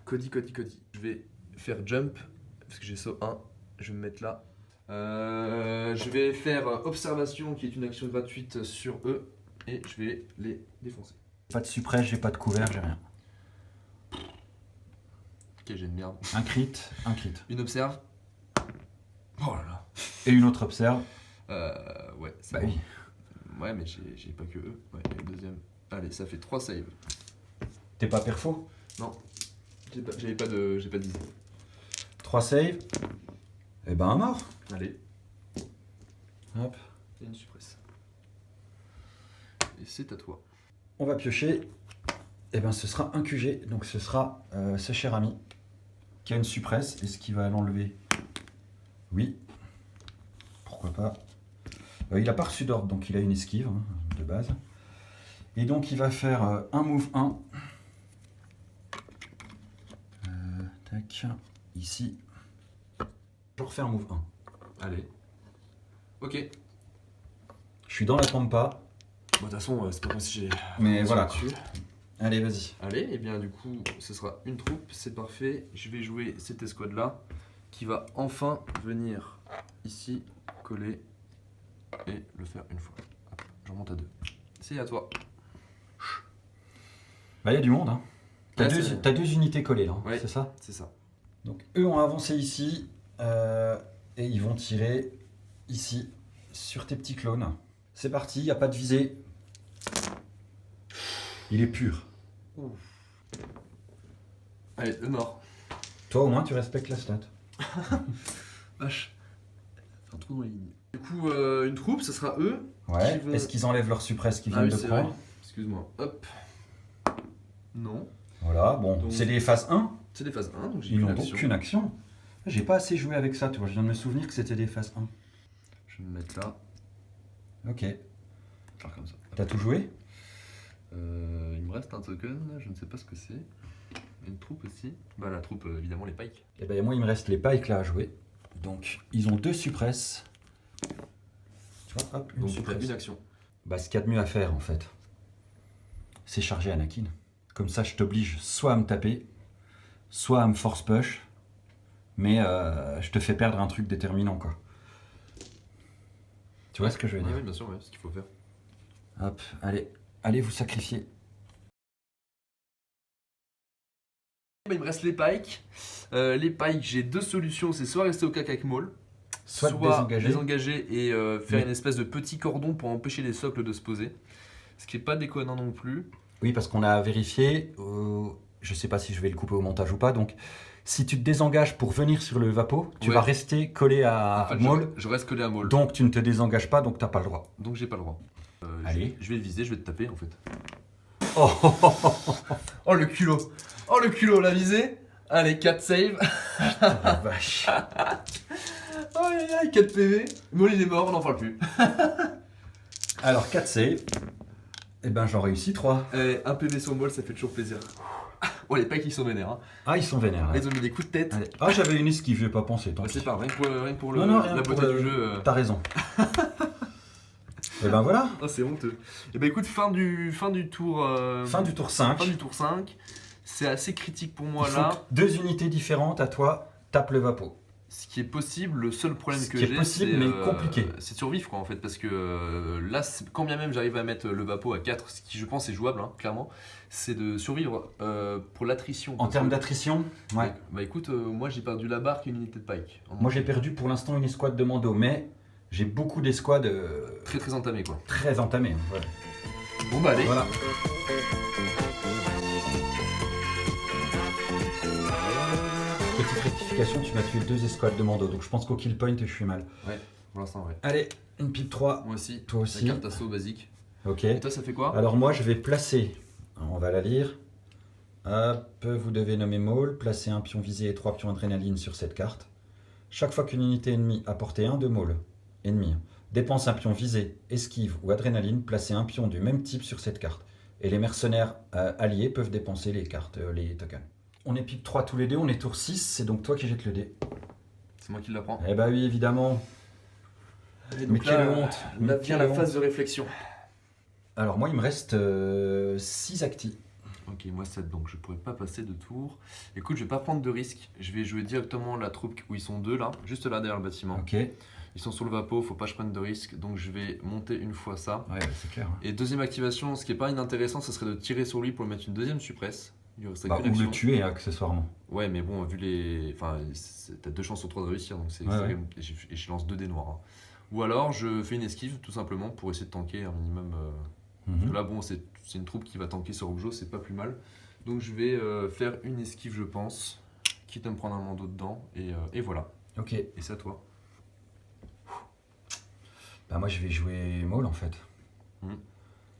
Cody. Je vais faire jump, parce que j'ai saut 1. Je vais me mettre là. Je vais faire observation, qui est une action gratuite sur eux. Et je vais les défoncer. Pas de suppresse, j'ai pas de couvert, j'ai rien. Ok, j'ai une merde. Un crit, un crit. Une observe. Oh là là. Et une autre observe. Ouais, c'est Bah bon. oui. Ouais, mais j'ai pas que eux. Ouais, et le deuxième. Allez, ça fait 3 saves. T'es pas perfo? Non. J'ai pas de visée. 3 saves. Et ben un mort. Allez. Hop. Et une suppresse. Et c'est à toi. On va piocher. Et ben ce sera un QG. Donc ce sera ce cher ami qui a une suppresse. Est-ce qu'il va l'enlever? Oui. Pourquoi pas. Il a pas reçu d'ordre, donc il a une esquive hein, de base. Et donc il va faire un move 1. Tac. Ici. Je refais un move 1. Allez. Ok. Je suis dans la pampa. Bon, de toute façon, c'est pas comme si j'ai. Mais voilà. Dessus. Allez, vas-y. Allez, et bien du coup, ce sera une troupe, c'est parfait. Je vais jouer cette escouade-là qui va enfin venir ici, coller et le faire une fois. Hop, je remonte à 2. C'est à toi. Bah, il y a du monde. Hein. T'as Ouais, deux, deux unités collées là, Ouais. c'est ça? C'est ça. Donc eux ont avancé ici et ils vont tirer ici sur tes petits clones. C'est parti, il n'y a pas de visée. Il est pur. Allez, le mort. Toi au moins tu respectes la stat. Vache. Un trou dans les lignes. Du coup, une troupe, ce sera eux. Ouais. Qui vont- Est-ce qu'ils enlèvent leur suppresse qu'ils Ah viennent oui, de c'est prendre? vrai. Excuse-moi. Hop. Non. Voilà, bon, Donc- c'est les phases 1. C'est des phases 1, donc j'ai Ils une n'ont donc action. qu'une action. J'ai pas assez joué avec ça, tu vois. Je viens de me souvenir que c'était des phases 1. Je vais me mettre là. Ok. Faire comme ça. T'as tout joué? Il me reste un token, là, je ne sais pas ce que c'est. Une troupe aussi. Bah la troupe, évidemment les pikes. Et ben moi il me reste les pikes là à jouer. Donc ils ont 2 suppresses. Tu vois, hop, une Donc t'as suppresse. une action. Bah, ce qu'il y a de mieux à faire en fait, c'est charger Anakin. Comme ça, je t'oblige soit à me taper, soit à me force push, mais je te fais perdre un truc déterminant quoi. Tu vois ce que je veux dire? Oui, bien sûr, ouais, c'est ce qu'il faut faire. Hop, allez vous sacrifier. Bah, il me reste les pikes. Les pikes, j'ai 2 solutions. C'est soit rester au cac avec Maul, Soit te désengager. et faire Oui. une espèce de petit cordon pour empêcher les socles de se poser. Ce qui est pas déconnant non plus. Oui, parce qu'on a vérifié, je sais pas si je vais le couper au montage ou pas, donc si tu te désengages pour venir sur le Vapo, tu Ouais. vas rester collé à En fait, Maul, je reste collé à Maul. donc tu ne te désengages pas, donc t'as pas le droit. Donc j'ai pas le droit. Allez. Je vais le viser, je vais te taper en fait. Oh, oh, oh, oh, oh, Oh le culot. Oh le culot, la visée. Allez, 4 save. la vache. Aïe aïe aïe, 4 PV. Maul il est mort, on n'en parle plus. Alors 4 saves, et ben j'en réussis 3. Un PV sur Maul, ça fait toujours plaisir. Oh les pikes ils sont vénères. Hein. Ah, ils sont vénères. Là, Là. ils ont mis des coups de tête. Allez. Ah, j'avais une esquive, je vais pas penser. Tant Bah, pis. c'est pas rien que pour Non, rien la pour beauté le- du jeu. T'as raison. Et ben voilà, Oh, c'est honteux. Et bah écoute, fin du tour. fin du tour 5. Fin du tour 5. C'est assez critique pour moi Il faut là. que 2 unités différentes à toi tapent le Vapo. Ce qui est possible, le seul problème Ce que qui est j'ai, possible, mais compliqué. c'est de survivre quoi en fait, parce que là, quand bien même j'arrive à mettre le Vapo à 4, ce qui je pense est jouable, hein, clairement, c'est de survivre pour l'attrition. En Parce termes que- d'attrition, ouais. Bah écoute, moi j'ai perdu la barque et une unité de pike. Moi j'ai perdu pour l'instant une escouade de Mando, mais j'ai beaucoup d'escouades Très très entamé quoi. très entamées. Ouais. Bon bah allez. Voilà. Petite rectification, tu m'as tué 2 escouades de Mando, donc je pense qu'au kill point je suis mal. Pour l'instant, ouais. Allez, une pipe 3. Moi aussi. Toi aussi. La carte assaut basique. Ok. Et toi, ça fait quoi? Alors moi je vais placer, on va la lire. Hop, vous devez nommer Maul, placer un pion visé et 3 pions adrénaline sur cette carte. Chaque fois qu'une unité ennemie a porté 1 de Maul, ennemi, dépense un pion visé, esquive ou adrénaline, placez un pion du même type sur cette carte. Et les mercenaires alliés peuvent dépenser les cartes, les tokens. On est pique 3 tous les deux, on est tour 6, c'est donc toi qui jettes le dé. C'est moi qui l'apprends. Eh bah oui, évidemment. Et Mais donc quelle là, honte. là Mais vient quelle la phase de réflexion. Alors moi, il me reste 6 actis. Ok, moi 7, donc je pourrais pas passer de tour. Écoute, je vais pas prendre de risque. Je vais jouer directement la troupe où ils sont deux là, juste là derrière le bâtiment. Ok. Ils sont sur le vapeau, faut pas que je prenne de risque. Donc je vais monter une fois ça. Ouais, c'est clair. Et deuxième activation, ce qui est pas inintéressant, ce serait de tirer sur lui pour lui mettre une deuxième suppresse. Il resterait Bah, qu'une ou action. le tuer accessoirement. Ouais, mais bon, vu les. Enfin, t'as 2 chances sur 3 de réussir, donc c'est Ouais, c'est ouais. quand même- et je lance 2 dés noirs. Hein. Ou alors je fais une esquive tout simplement pour essayer de tanker un minimum. Parce que là, bon, c'est une troupe qui va tanker sur Objo, c'est pas plus mal. Donc je vais faire une esquive, je pense, quitte à me prendre un mando dedans, et voilà. Ok. Et c'est à toi. Bah moi, je vais jouer Maul en fait. Mhm.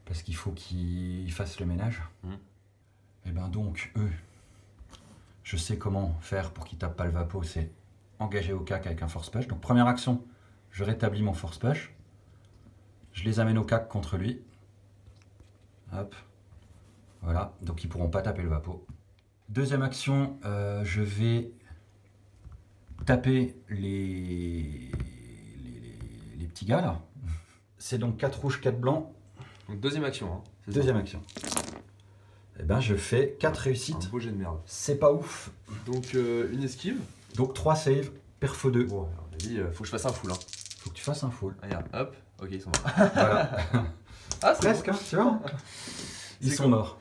Parce qu'il faut qu'il fasse le ménage. Mhm. Et ben donc, eux, je sais comment faire pour qu'ils tapent pas le vapeau, c'est engager au cac avec un force push. Donc première action, je rétablis mon force push. Je les amène au cac contre lui. Hop. Voilà, donc ils pourront pas taper le vapeau. Deuxième action, je vais taper les petits gars là. C'est donc 4 rouges, 4 blancs. Donc deuxième action. Hein, c'est ça. Deuxième action. Et ben je fais 4 Un réussites. beau jet de merde. C'est pas ouf. Donc une esquive. Donc 3 saves, perfo 2. Bon, on a dit, faut que je fasse un full. Hein. Faut que tu fasses un full. Regarde, hop, ok, ils sont morts. Voilà. Ah, c'est Presque, bon. hein, tu vois. Ils C'est sont cool. morts.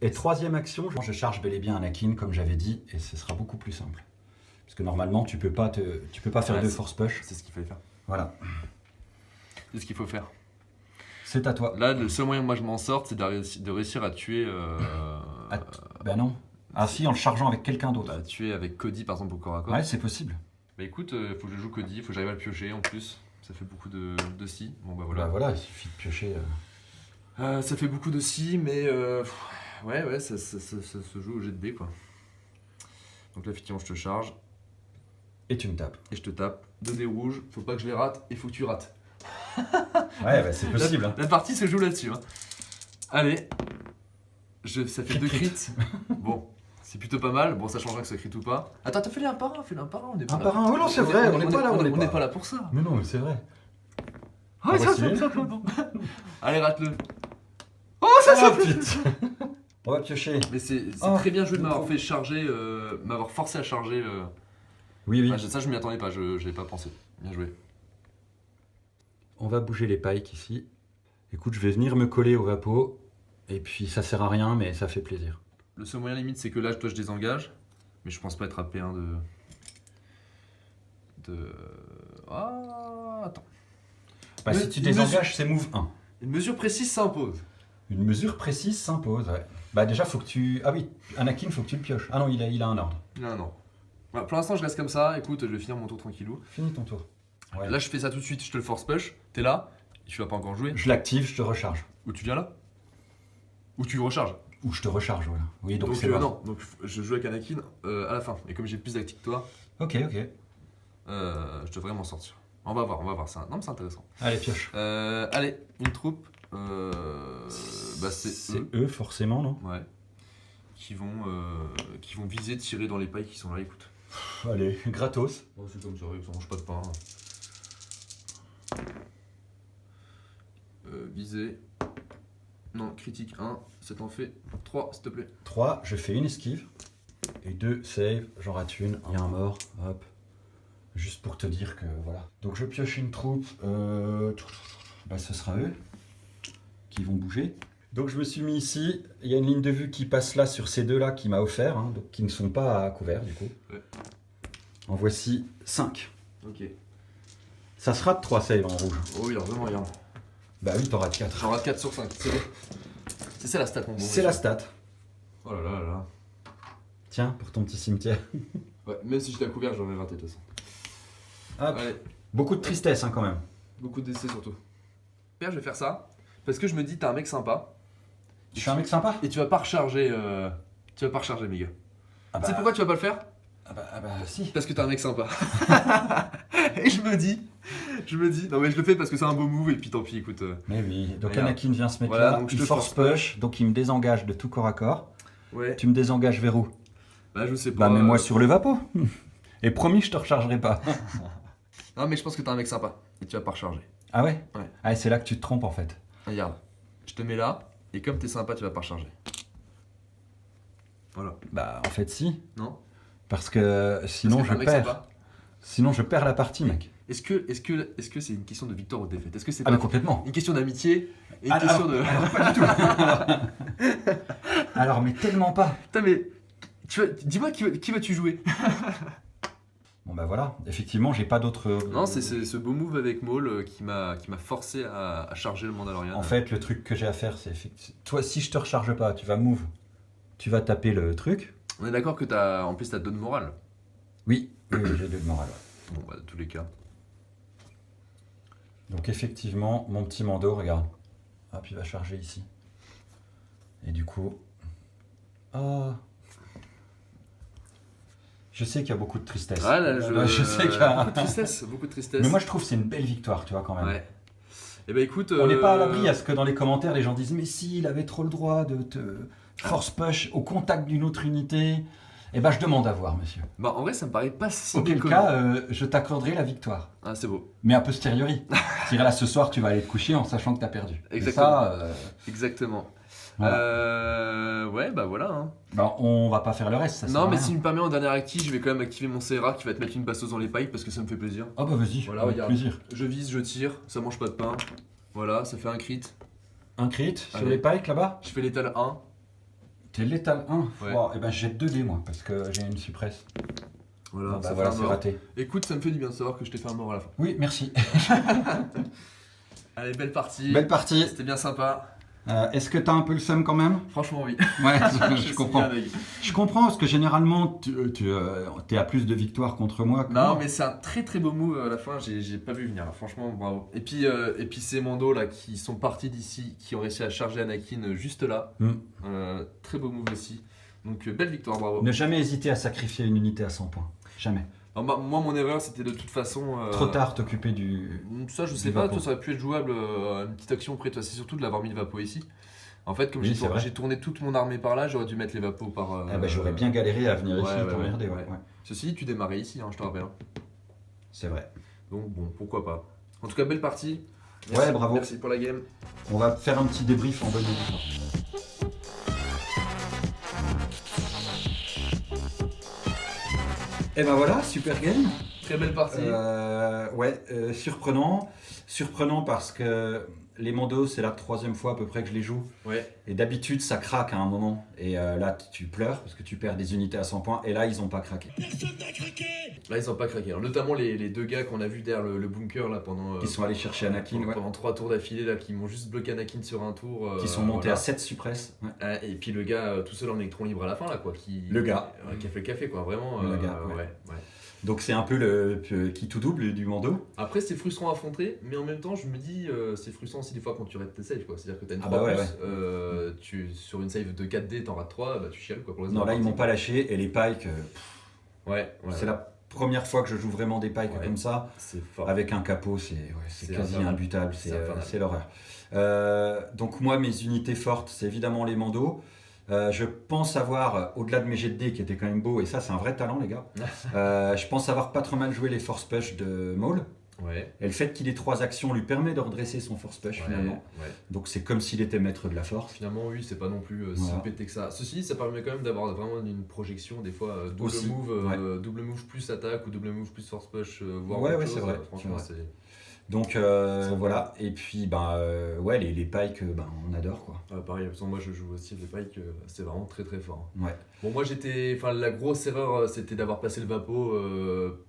Et troisième action, je charge bel et bien Anakin, comme j'avais dit, et ce sera beaucoup plus simple. Parce que normalement, tu peux pas faire Ouais, deux c'est- force push. C'est ce qu'il fallait faire. Voilà. C'est ce qu'il faut faire. C'est à toi. Là, le seul moyen que moi je m'en sorte, c'est de réussir à tuer. Ben non. Ah si, en le chargeant avec quelqu'un d'autre. Bah, tuer avec Cody par exemple au corps à corps. Ouais, c'est possible. Bah écoute, faut que je joue Cody, faut que j'arrive à le piocher en plus. Ça fait beaucoup de si. Bon bah Voilà, voilà. il suffit de piocher. Ça fait beaucoup de si, mais ouais, ça se joue au jet de dés quoi. Donc là, effectivement, je te charge Et tu me tapes. et je te tape. 2 dés rouges, faut pas que je les rate et faut que tu rates. Ouais, bah, c'est possible. hein. La partie se joue là-dessus. Hein. Allez, ça fait 2 Crit. crits. Bon, c'est plutôt pas mal. Bon, ça changera que ça crit ou pas. Attends, t'as fait les un par un, fais-le un par un. On est pas Un là. par un. Oh non, c'est vrai, on n'est pas là. On n'est pas là pour ça. Mais non, mais c'est vrai. Ah, ça, voici. Allez, rate-le. Oh, Ah, putain. On va piocher. Mais c'est Oh, très bien joué de le m'avoir con. fait charger, m'avoir forcé à charger. Oui, oui. Ça, je m'y attendais pas, je l'ai pas pensé. Bien joué. On va bouger les pikes ici. Écoute, je vais venir me coller au vapeau. Et puis ça sert à rien, mais ça fait plaisir. Le seul moyen limite, c'est que là, toi, je désengage. Mais je pense pas être à P1 de. Ah, attends. Bah, Mais si tu une désengages, c'est move 1. Une mesure précise s'impose. Une mesure précise s'impose, ouais. Bah déjà, faut que tu... Ah oui, Anakin, faut que tu le pioches. Ah non, il a un ordre. Non, non. Voilà, pour l'instant, je reste comme ça. Écoute, je vais finir mon tour tranquillou. Finis ton tour. Ouais. Là, je fais ça tout de suite. Je te le force push. T'es là. Tu vas pas encore jouer. Je l'active, je te recharge. Ou tu viens là. Ou tu recharges. Ou je te recharge, voilà. Oui, donc Donc, c'est bon. non. Donc, je joue avec Anakin à la fin. Et comme j'ai plus d'actifs que toi, Ok, ok. je devrais m'en sortir. On va voir. Non, mais c'est intéressant. Allez, pioche. Allez, une troupe. Bah, c'est eux. eux, forcément, non? Ouais. Qui vont viser, tirer dans les pailles qui sont là, écoute. Allez, gratos. Oh, c'est comme ça, ça mange pas de pain. Viser. Non, critique 1, ça t'en fait 3, s'il te plaît. 3, je fais une esquive. Et 2, save, j'en rate une. Il y a un mort, hop. Juste pour te dire que voilà. Donc je pioche une troupe. Bah, ce sera eux qui vont bouger. Donc je me suis mis ici. Il y a une ligne de vue qui passe là sur ces deux-là qui m'a offert, hein, donc qui ne sont pas à couvert du coup. Ouais. En voici 5. Ok. Ça sera de 3 saves en rouge. Oh, il y a vraiment rien. Bah oui, t'auras 4. J'en rate 4 sur 5. C'est ça la stat, mon bon. C'est la stat. Oh là là là là. Tiens, pour ton petit cimetière. Ouais, même si j'étais à couvert, j'aurais raté de toute façon. Hop. Allez, Beaucoup de tristesse hein, quand même. beaucoup de décès surtout. Père, je vais faire ça. Parce que je me dis, t'es un mec sympa. Je suis un mec sympa. Et tu vas pas recharger. Tu vas pas recharger, Miguel. Ah Tu sais pourquoi tu vas pas le faire? ah bah si. Parce que t'es un mec sympa. Et je me dis, non mais je le fais parce que c'est un beau move et puis tant pis, écoute. Mais oui, donc Regarde. Anakin vient se mettre Voilà, là, donc je il te force force push, donc il me désengage de tout corps à corps. Ouais. Tu me désengages vers où? Bah, je sais pas. Bah, mets-moi sur le Vapo. Et promis, je te rechargerai pas. Non, mais je pense que t'es un mec sympa et tu vas pas recharger. Ah ouais? Ouais. Ah, c'est là que tu te trompes en fait. Regarde, je te mets là et comme t'es sympa, tu vas pas recharger. Voilà. Bah, en fait, si. Non? Parce que sinon, Parce que t'es je un mec perds. sympa. Sinon, je perds la partie, mec. Est-ce que c'est une question de victoire ou de défaite? Est-ce que c'est Ah, pas mais complètement. une question d'amitié et une Ah, question de. alors, pas du tout. Alors, mais tellement pas. Putain, mais dis-moi qui vas-tu jouer? Bon, bah voilà. Effectivement, j'ai pas d'autre. Non, c'est ce beau move avec Maul qui m'a forcé à charger le Mandalorian. En fait, le truc que j'ai à faire, c'est effectivement. Toi, si je te recharge pas, tu vas move. Tu vas taper le truc. On est d'accord que en plus t'as 2 de morale. Oui, oui, j'ai 2 de morale. Ouais. Bon, bah, dans tous les cas. Donc, effectivement, mon petit Mando, regarde. Hop, il va charger ici. Et du coup. Ah. Je sais qu'il y a beaucoup de tristesse. Ah là, Je sais qu'il y a. beaucoup de tristesse, beaucoup de tristesse. Mais moi, je trouve que c'est une belle victoire, tu vois, quand même. Ouais. Et bah écoute. On n'est pas à l'abri à ce que dans les commentaires, les gens disent mais si, il avait trop le droit de te force push au contact d'une autre unité. Eh ben, je demande à voir, monsieur. Bah en vrai, ça me paraît pas si Auquel déconnant. cas, je t'accorderai la victoire. Ah, c'est beau. Mais a posteriori. C'est-à-dire là, ce soir, tu vas aller te coucher en sachant que tu as perdu. Et Exactement. ça, Exactement. voilà. Ouais, bah voilà. Hein. Ben, on va pas faire le reste, ça sert Non, à mais rien. si tu me permets en dernière active, je vais quand même activer mon CRA qui va te mettre une bastos dans les pipes parce que ça me fait plaisir. Ah bah vas-y, Voilà, avec regarde. plaisir. Je vise, je tire, ça mange pas de pain. Voilà, ça fait un crit. Un crit sur Allez. les pikes là-bas. Je fais l'étal 1. T'es létal 1. Ouais. Wow, et ben j'ai 2 dés moi, parce que j'ai une suppresse. Voilà, Bon, bah ça voilà, fait un c'est mort. raté. Écoute, ça me fait du bien de savoir que je t'ai fait un mort à la fin. Oui, merci. Allez, belle partie. Belle partie. C'était bien sympa. Est-ce que t'as un peu le seum quand même? Franchement, oui. Ouais, je suis comprends. bien deg. Je comprends parce que généralement, t'es à plus de victoires contre moi que Non, moi. mais c'est un très très beau move à la fin, j'ai pas vu venir là, franchement, bravo. Et puis ces Mando là qui sont partis d'ici, qui ont réussi à charger Anakin juste là. Mm. Très beau move aussi. Donc belle victoire, bravo. Ne jamais hésiter à sacrifier une unité à 100 points. Jamais. Alors, moi, mon erreur c'était de toute façon. Trop tard t'occuper du. Ça, je sais du pas, Vapo. toi, ça aurait pu être jouable, une petite action près de toi, c'est surtout de l'avoir mis le Vapo ici. En fait, comme Oui, c'est vrai. j'ai tourné toute mon armée par là, j'aurais dû mettre les Vapos par. Ah bah, j'aurais bien galéré à venir ici ouais, t'emmerder. ouais. Ouais. Ceci dit, tu démarrais ici, hein, je te rappelle. Hein. C'est vrai. Donc bon, pourquoi pas. En tout cas, belle partie. Ouais, bravo. Merci pour la game. On va faire un petit débrief en bonne édition. Et ben voilà, super game. Très belle partie. Surprenant. Surprenant parce que les Mandos, c'est la 3e fois à peu près que je les joue. Ouais. Et d'habitude, ça craque à un moment. Et là, tu pleures parce que tu perds des unités à 100 points. Et là, ils ont pas craqué. Là, ils ont pas craqué. Alors, notamment les 2 gars qu'on a vus derrière le bunker là pendant. Qui sont allés chercher Anakin, ouais. Pendant 3 tours d'affilée là, qui m'ont juste bloqué Anakin sur un tour. Qui sont montés voilà. à 7 suppresses. Ouais. Et puis le gars tout seul en électron libre à la fin là quoi. Le gars. Qui a fait le café quoi, vraiment. Le gars, ouais. ouais. Donc c'est un peu le qui tout double du Mando. Après, c'est frustrant à affronter, mais en même temps, je me dis, c'est frustrant aussi des fois quand tu rates tes saves quoi. C'est-à-dire que t'as une 3 bah ouais, plus, tu, sur une save de 4D, t'en rates 3, bah tu chiales quoi pour les Non, là, ils m'ont pas lâché. Et les pikes, Ouais. c'est la première fois que je joue vraiment des pikes Ouais. comme ça. C'est fort. Avec un capot, c'est C'est quasi infernal. imbutable, C'est infernal. c'est l'horreur. Donc moi, mes unités fortes, c'est évidemment les Mandos. Je pense avoir, au-delà de mes jets de dés qui étaient quand même beaux, et ça c'est un vrai talent les gars, je pense avoir pas trop mal joué les force push de Maul. Ouais. Et le fait qu'il ait 3 actions lui permet de redresser son force push finalement. Ouais. Donc c'est comme s'il était maître de la force. Finalement, oui, c'est pas non plus si Voilà. pété que ça. Ceci dit, ça permet quand même d'avoir vraiment une projection, des fois double Aussi, move, double move plus attaque ou double move plus force push, voire Ouais, autre ouais, chose. c'est vrai, Franchement, c'est c'est. Donc voilà, et puis ouais, les pikes, on adore quoi. Pareil, de toute façon, moi je joue aussi les pikes, c'est vraiment très très fort. Ouais. Bon, moi la grosse erreur c'était d'avoir placé le Vapo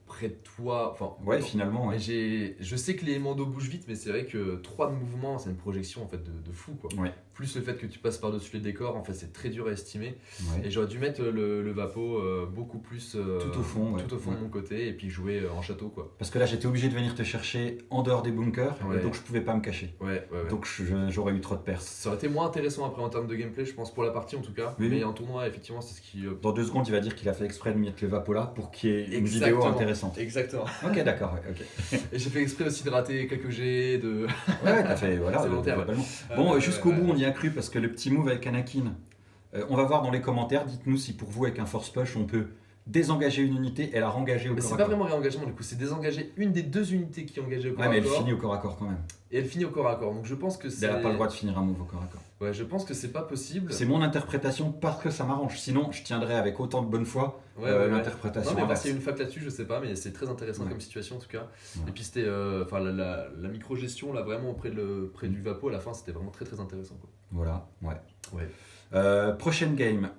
près de toi. Enfin, Ouais, finalement, ouais. je sais que les Mandos bougent vite, mais c'est vrai que 3 de mouvement, c'est une projection en fait de fou quoi. Ouais. Plus le fait que tu passes par-dessus les décors, en fait, c'est très dur à estimer. Ouais. Et j'aurais dû mettre le Vapo beaucoup plus Tout au fond, ouais. tout au fond de mon côté et puis jouer en château quoi. Parce que là j'étais obligé de venir te chercher en dehors des bunkers, Ouais. et donc je pouvais pas me cacher. Ouais. Donc j'aurais eu trop de pertes. Ça aurait été moins intéressant après en termes de gameplay, je pense, pour la partie en tout cas. Oui. Mais en tournoi, effectivement, c'est ce qui. Dans 2 secondes, il va dire qu'il a fait exprès de mettre le Vapo là pour qu'il y ait une Exactement. vidéo intéressante. Exactement. Ok, d'accord, ouais, ok. Et j'ai fait exprès aussi de rater quelques jets, de. Ouais, t'as fait, voilà, C'est volontaire, globalement. Bon, ouais, jusqu'au ouais. bout, on y a cru parce que le petit move avec Anakin, On va voir dans les commentaires, dites-nous si pour vous avec un force push on peut désengager une unité et la rengager au Mais corps c'est à pas corps. vraiment réengagement du coup, c'est désengager une des deux unités qui est engagée au corps Ouais, mais à elle corps. finit au corps à corps quand même. Et elle finit au corps à corps. Donc je pense que c'est. Elle n'a pas le droit de finir un move au corps à corps. Ouais, je pense que c'est pas possible. C'est mon interprétation parce que ça m'arrange. Sinon, je tiendrais avec autant de bonne foi Ouais. l'interprétation. Non, mais parce inverse. qu'il y a une fac là-dessus, je sais pas, mais c'est très intéressant Ouais. comme situation en tout cas. Ouais. Et puis c'était. Enfin, la micro-gestion là, vraiment auprès du Vapo à la fin, c'était vraiment très très intéressant quoi. Voilà, ouais. Ouais. Prochaine game.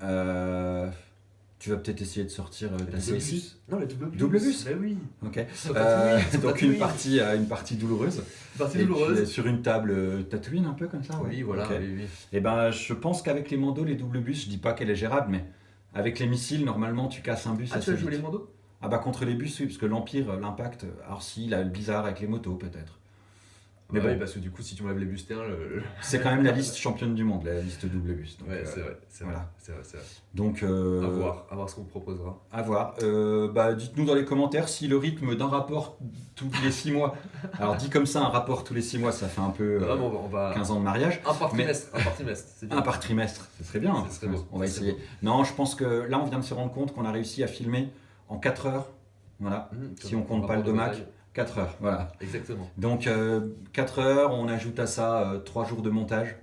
Tu vas peut-être essayer de sortir ta CSI. Non, le double bus. Double bus. Bah oui. Ok. Sur Tatooine, sur Donc Tatooine. une partie douloureuse. Partie Et douloureuse. puis, sur une table Tatooine un peu comme ça. Oui, voilà. Ok. Oui. Et ben, je pense qu'avec les mandos, les double bus, je dis pas qu'elle est gérable, mais avec les missiles, normalement, tu casses un bus. Ah, tu assez as joué vite. les mandos? Ah bah contre les bus, oui, parce que l'Empire, l'impact. Alors si, il a le bizarre avec les motos peut-être. Mais Mais bon. oui, parce que du coup, si tu m'enlèves les bus T1, C'est quand même la liste championne du monde, la liste double bus. Donc, Ouais, c'est vrai. voilà. C'est vrai. Donc, À voir ce qu'on proposera. à voir. Bah, dites-nous dans les commentaires si le rythme d'un rapport tous les 6 mois. Alors, dit comme ça, un rapport tous les 6 mois, ça fait un peu Vraiment, on va. 15 ans de mariage. Un par Mais- trimestre, c'est bien. Un par trimestre, ce serait bien. Ce serait beau. On va Ce serait essayer. Non, je pense que là, on vient de se rendre compte qu'on a réussi à filmer en 4 heures. Voilà, si on compte pas le domac. 4 heures, voilà. Exactement. Donc 4 heures, on ajoute à ça 3 jours de montage.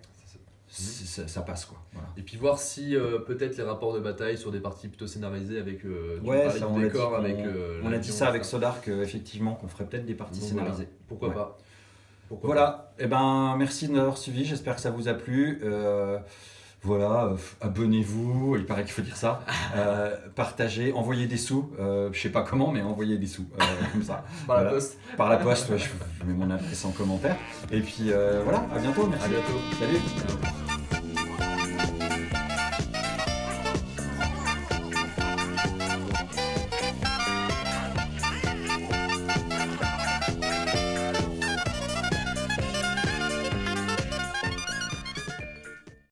Ça passe quoi. Voilà. Et puis voir si peut-être les rapports de bataille sur des parties plutôt scénarisées avec tu Ouais, parlais ça, du on l'a décor dit, avec on a dit l'avion, ça avec tout Sodark, effectivement, qu'on ferait peut-être des parties Donc scénarisées. voilà. Pourquoi Ouais. pas. Voilà, et ben merci de nous avoir suivis, j'espère que ça vous a plu. Voilà, abonnez-vous, il paraît qu'il faut dire ça. Partagez, envoyez des sous, je sais pas comment, mais envoyez des sous, comme ça. Par la Voilà. poste. Par la poste, ouais, je mets mon adresse en commentaire. Et puis voilà, à bientôt, merci. À bientôt. Salut.